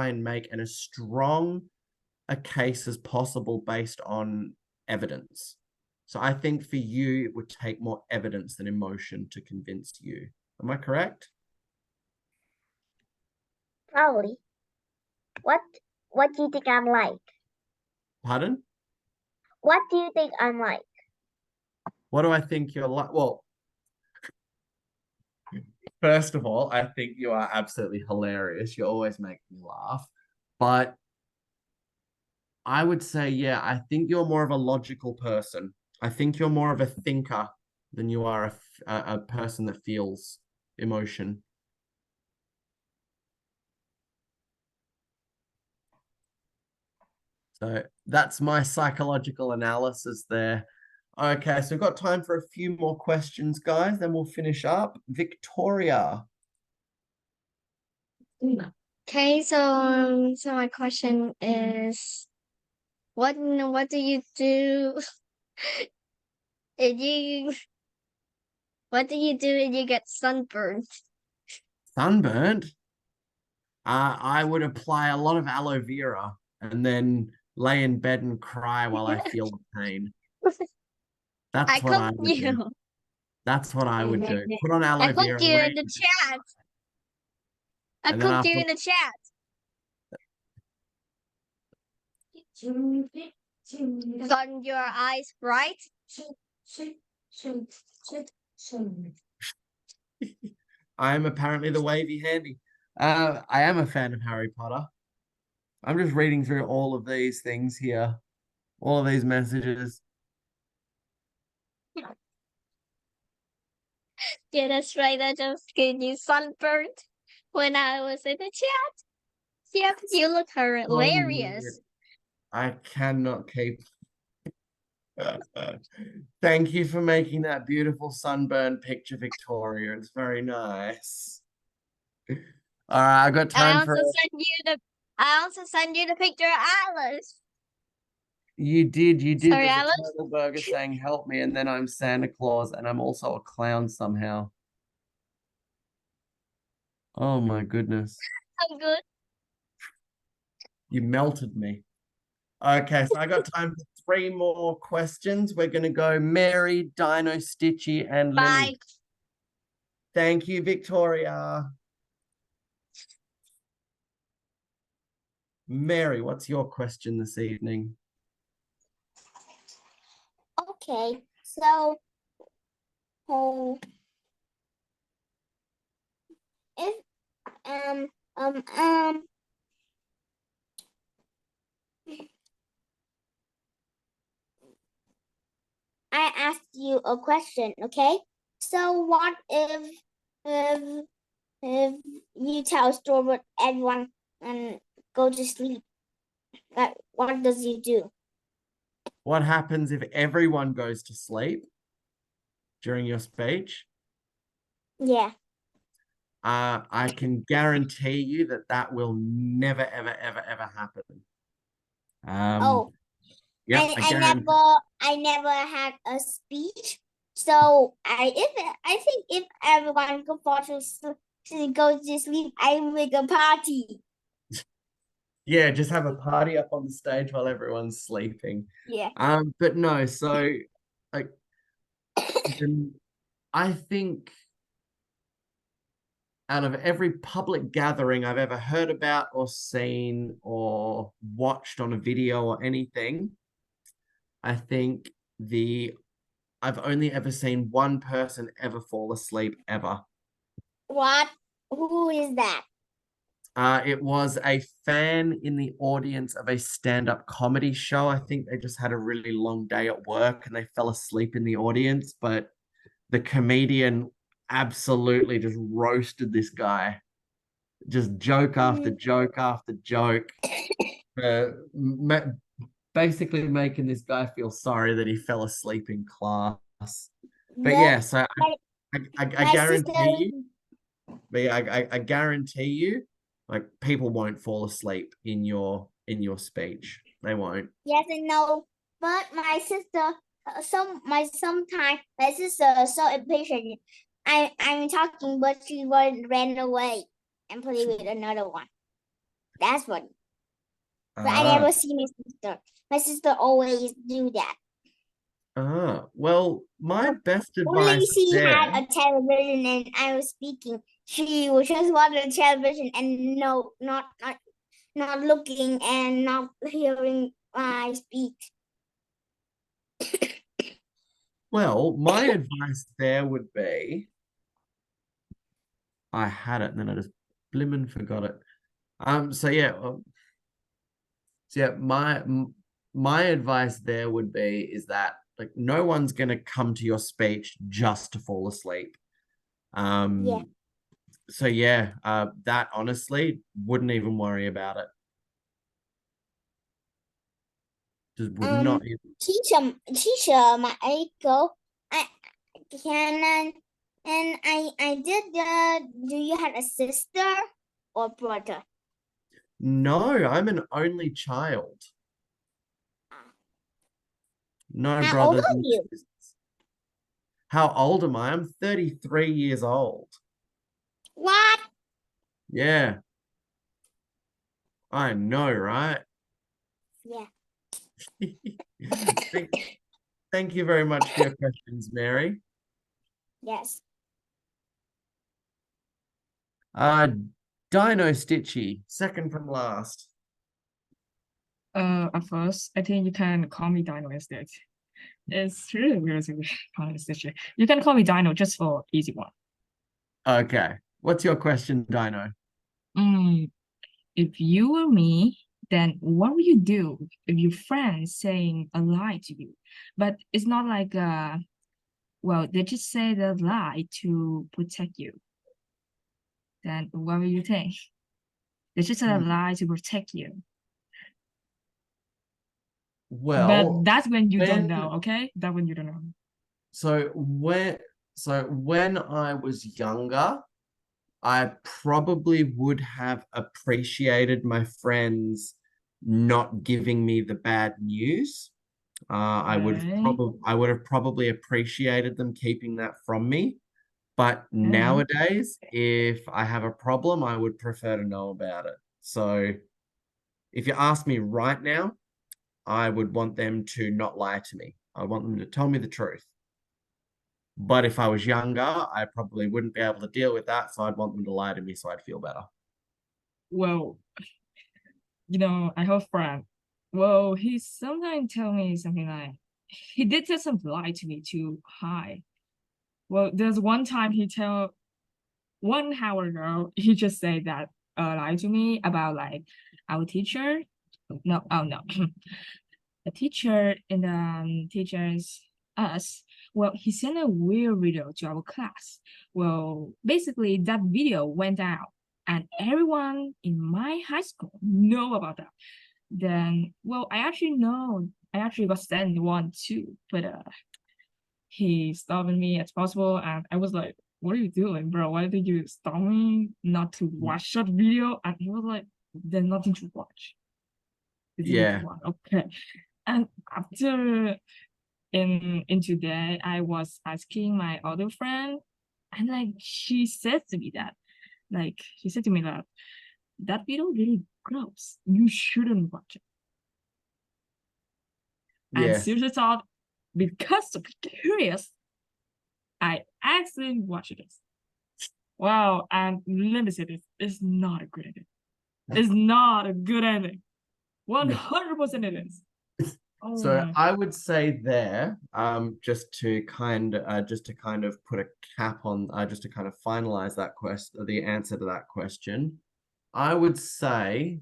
and make as strong a case as possible based on evidence. So I think for you, it would take more evidence than emotion to convince you. Am I correct? Probably. What do you think I'm like? Pardon? What do you think I'm like? What do I think you're like? Well, first of all, I think you are absolutely hilarious. You always make me laugh. But I would say, yeah, I think you're more of a logical person. I think you're more of a thinker than you are a person that feels emotion. So that's my psychological analysis there. Okay, so we've got time for a few more questions, guys. Then we'll finish up. Victoria. Okay, so my question is, What do you do if you what do you do if you get sunburned? Sunburnt? I would apply a lot of aloe vera and then lay in bed and cry while I feel the pain. I That's what I cooked would do. you. That's what I would do. Put on I aloe vera, cooked you lay in the chat. I and then cooked you after in the chat. Got your eyes right? I am apparently the wavy handy. I am a fan of Harry Potter. I'm just reading through all of these things here, all of these messages. Yeah, that's right. I just get you sunburned when I was in the chat. Yep, you look hilarious. I cannot keep. Thank you for making that beautiful sunburn picture, Victoria. It's very nice. All right, I got I time for. I also sent you the picture of Alice. You did. Sorry, There's a Alice. turtle burger saying "Help me," and then I'm Santa Claus, and I'm also a clown somehow. Oh my goodness. I'm good. You melted me. Okay, so I got time for 3 more questions. We're going to go Mary, Dino, Stitchy, and Bye. Lily. Thank you, Victoria. Mary, what's your question this evening? Okay, so if I asked you a question, okay? So what if you tell a story with everyone and go to sleep? Like, what does you do? What happens if everyone goes to sleep during your speech? Yeah. I can guarantee you that that will never, ever, ever, ever happen. Oh, Yep, I never had a speech. So I think if everyone go to sleep, I make a party. Yeah, just have a party up on the stage while everyone's sleeping. Yeah. But no, so like I think out of every public gathering I've ever heard about or seen or watched on a video or anything, I think I've only ever seen one person ever fall asleep ever. What? Who is that? It was a fan in the audience of a stand-up comedy show. I think they just had a really long day at work and they fell asleep in the audience, but the comedian absolutely just roasted this guy. Just joke after joke after joke. Basically making this guy feel sorry that he fell asleep in class. But yeah, so I guarantee you, but yeah, I guarantee you, like people won't fall asleep in your speech. They won't. Yes and no, but my sister, sometimes my sister is so impatient. I'm talking, but she ran away and play with another one. That's what. But I never see my sister. My sister always do that. Well, my best advice Only she there, had a television and I was speaking. She was just watching the television and not looking and not hearing my speech. well, my advice there would be, I had it and then I just blimmin' forgot it. So yeah, my advice there would be is that like no one's gonna come to your speech just to fall asleep. Yeah. So yeah, that honestly wouldn't even worry about it. Just would not even. Teacher, my uncle, I did. Do you have a sister or brother? No, I'm an only child. No How old brothers, are no you? sisters. How old am I? I'm 33 years old. What? Yeah, I know, right? Yeah. Thank you very much for your questions, Mary. Yes. Dino Stitchy, second from last. At first, I think you can call me Dino instead. It's really weird to call me Stitchy. You can call me Dino just for easy one. Okay, what's your question, Dino? If you were me, then what would you do if your friend saying a lie to you? But it's not like well, they just say the lie to protect you. Then what will you think? They just said a lie to protect you. But Well, that's when you don't when- know, okay? That's when you don't know. So when I was younger, I probably would have appreciated my friends not giving me the bad news. I would have probably appreciated them keeping that from me. But nowadays, if I have a problem, I would prefer to know about it. So if you ask me right now, I would want them to not lie to me. I want them to tell me the truth. But if I was younger, I probably wouldn't be able to deal with that. So I'd want them to lie to me so I'd feel better. Well, I have a friend. Well, he sometimes tell me something like, he did tell some lie to me to hide. Well, there's one time he tell 1 hour ago, he just said that lie to me about like our teacher. No, oh no. The teacher in the teachers us. Well, he sent a weird video to our class. Well, basically that video went out and everyone in my high school know about that. Then, well, I actually got sent one too, but he stopped me as possible and I was like, what are you doing, bro? Why did you stop me not to watch that video? And he was like, there's nothing to watch. Yeah. Okay. And after in today, I was asking my other friend, and like she said to me that that video really gross. You shouldn't watch it. And Yeah. seriously thought, because of curious, I actually watched it. Wow, and let me say this, it's not a good ending. It's not a good ending. 100% it is. Oh So my. I would say there, just to kind of put a cap on, just to kind of finalize that question, the answer to that question, I would say,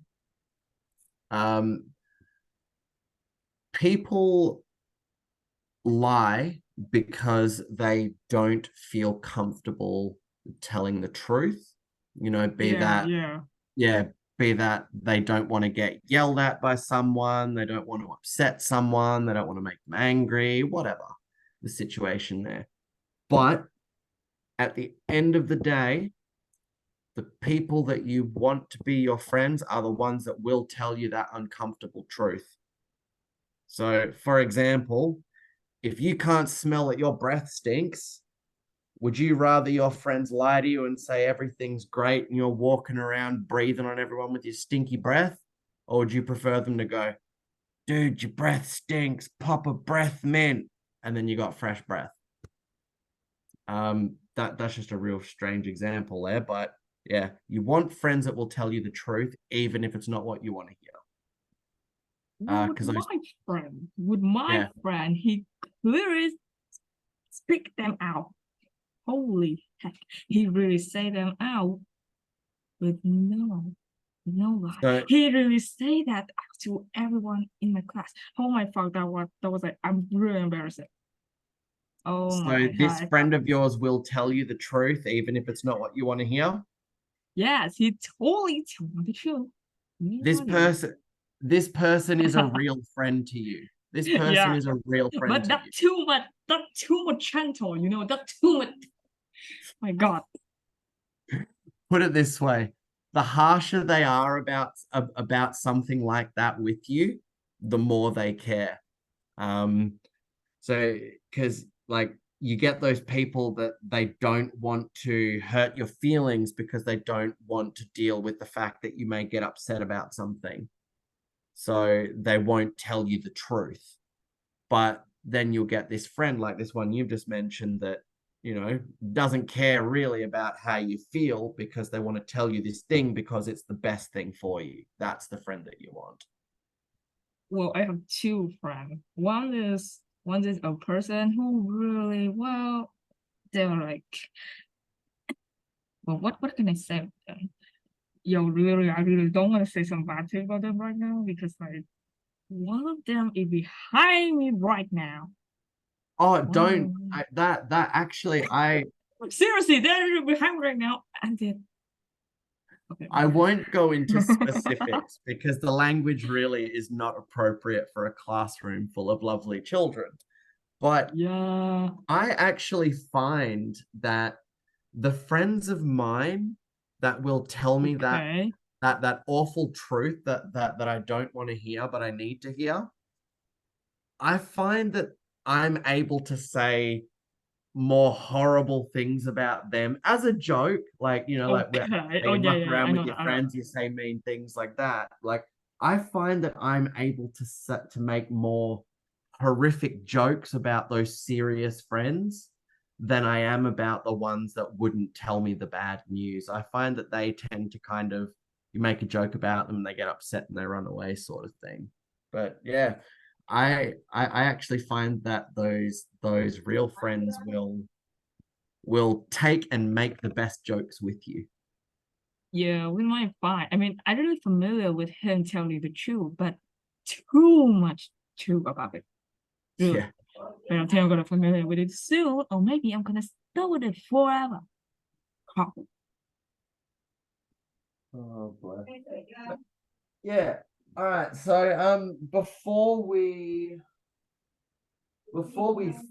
people lie because they don't feel comfortable telling the truth. Be that they don't want to get yelled at by someone, they don't want to upset someone, they don't want to make them angry, whatever the situation there. But at the end of the day, the people that you want to be your friends are the ones that will tell you that uncomfortable truth. So, for example, if you can't smell that your breath stinks, would you rather your friends lie to you and say everything's great and you're walking around breathing on everyone with your stinky breath? Or would you prefer them to go, dude, your breath stinks, pop a breath mint, and then you got fresh breath? That's just a real strange example there, but yeah, you want friends that will tell you the truth, even if it's not what you want to hear. With my friend, he clearly speak them out. Holy heck, he really say them out with no lie. So, he really say that to everyone in my class. Oh my fuck, that was like, I'm really embarrassed. Oh so my this God. friend of yours will tell you the truth, even if it's not what you want to hear? Yes, he totally told me the truth. This person is a real friend to you. This person is a real friend but to that you. too much gentle, that too much. My God. Put it this way, the harsher they are about something like that with you, the more they care. So, because like you get those people that they don't want to hurt your feelings because they don't want to deal with the fact that you may get upset about something. So they won't tell you the truth. But then you'll get this friend like this one you've just mentioned that, you know, doesn't care really about how you feel because they want to tell you this thing because it's the best thing for you. That's the friend that you want. Well, I have two friends. One is a person who really, well, they're like, well, what can I say with them? Yo, really, I really don't want to say some bad thing about them right now because like one of them is behind me right now. Oh, don't Wow. that actually Seriously, they're behind me right now, and then okay. I won't go into specifics because the language really is not appropriate for a classroom full of lovely children. But Yeah. I actually find that the friends of mine that will tell me Okay. that awful truth that I don't want to hear, but I need to hear, I find that I'm able to say more horrible things about them as a joke, like, you know, like Okay. where Oh you yeah, muck yeah, around I with know your that. friends, you say mean things like that. Like, I find that I'm able to make more horrific jokes about those serious friends than I am about the ones that wouldn't tell me the bad news. I find that they tend to kind of, you make a joke about them and they get upset and they run away, sort of thing. But yeah, I actually find that those real friends will take and make the best jokes with you. Yeah, we might find. I mean, I'm really familiar with him telling you the truth, but too much truth about it. Really. Yeah. I don't think I'm gonna familiar with it soon, or maybe I'm gonna stay with it forever. Probably. Oh boy. Yeah. All right. So before we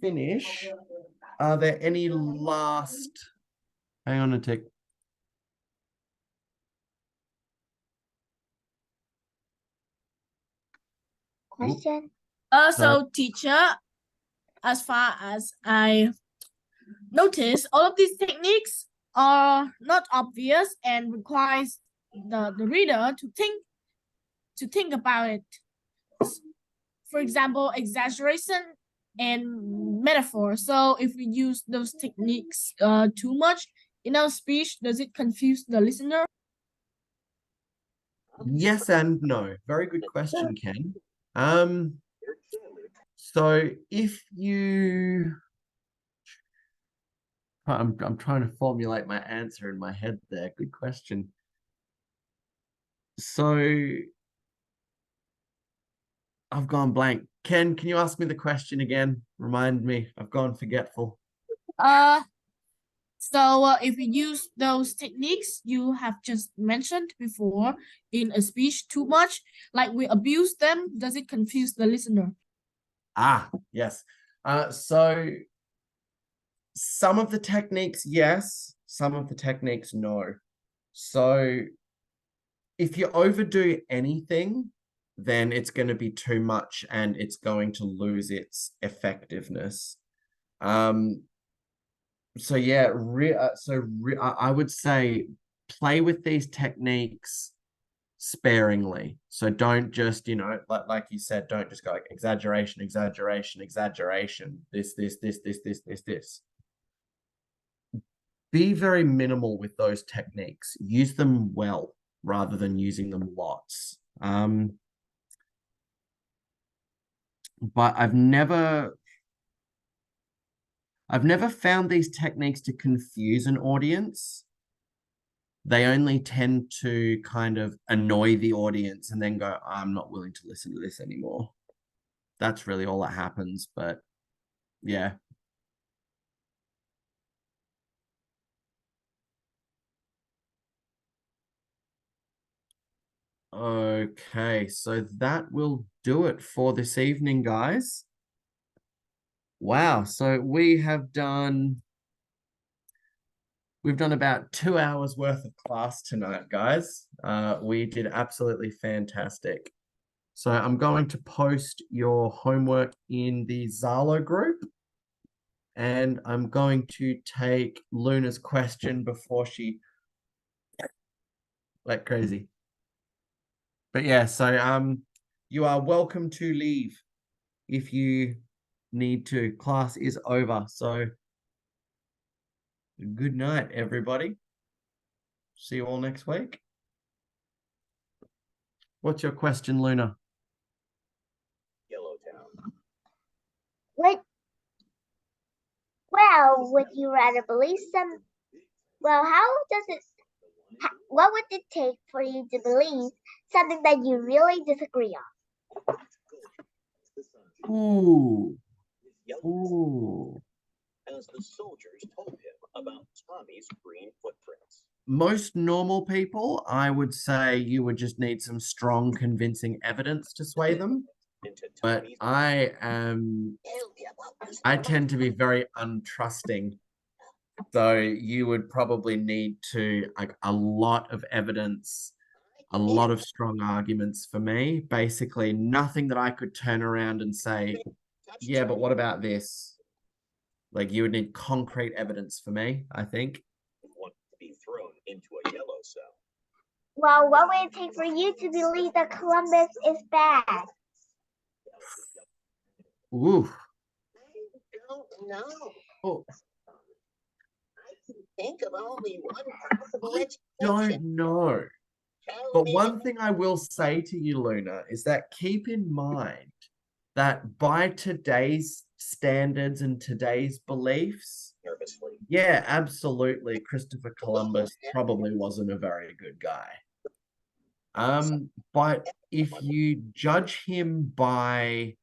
finish, are there any last, hang on a tick. Question? So teacher, as far as I noticed, all of these techniques are not obvious and requires the reader to think about it. For example, exaggeration and metaphor. So if we use those techniques too much in our speech, does it confuse the listener? Yes and no. Very good question, Ken. So if you, I'm trying to formulate my answer in my head there. Good question. So I've gone blank. Ken, can you ask me the question again? Remind me. I've gone forgetful. So if we use those techniques you have just mentioned before in a speech too much, like we abuse them, does it confuse the listener? Ah, yes. So some of the techniques, yes. Some of the techniques, no. So if you overdo anything, then it's going to be too much and it's going to lose its effectiveness. So yeah, I would say play with these techniques sparingly. So don't just, you know, like you said, don't just go like exaggeration, exaggeration, exaggeration, this. Be very minimal with those techniques. Use them well rather than using them lots. But I've never found these techniques to confuse an audience. They only tend to kind of annoy the audience and then go, I'm not willing to listen to this anymore. That's really all that happens, but yeah. Okay, so that will do it for this evening, guys. Wow, so we've done about 2 hours worth of class tonight, guys. We did absolutely fantastic. So I'm going to post your homework in the Zalo group. And I'm going to take Luna's question before she went crazy. But yeah, so you are welcome to leave if you need to. Class is over. So good night, everybody. See you all next week. What's your question, Luna? Yellowtown. Well, would you rather believe some? Well, how does it? What would it take for you to believe something that you really disagree on? Ooh. Yellowtown, Ooh. as the soldiers told him about Tommy's green footprints. Most normal people, I would say you would just need some strong, convincing evidence to sway them. Into But Tommy's I tend to be very untrusting. So you would probably need to like a lot of evidence, a lot of strong arguments for me. Basically, nothing that I could turn around and say, yeah, but what about this? Like you would need concrete evidence for me, I think. want to be thrown into a yellow cell. Well, what would it take for you to believe that Columbus is bad? Ooh. I don't know. Oh. I can think of only one possible I don't know. But one thing I will say to you, Luna, is that keep in mind that by today's standards and today's beliefs, nervously. yeah, absolutely, Christopher Columbus probably wasn't a very good guy. But if you judge him by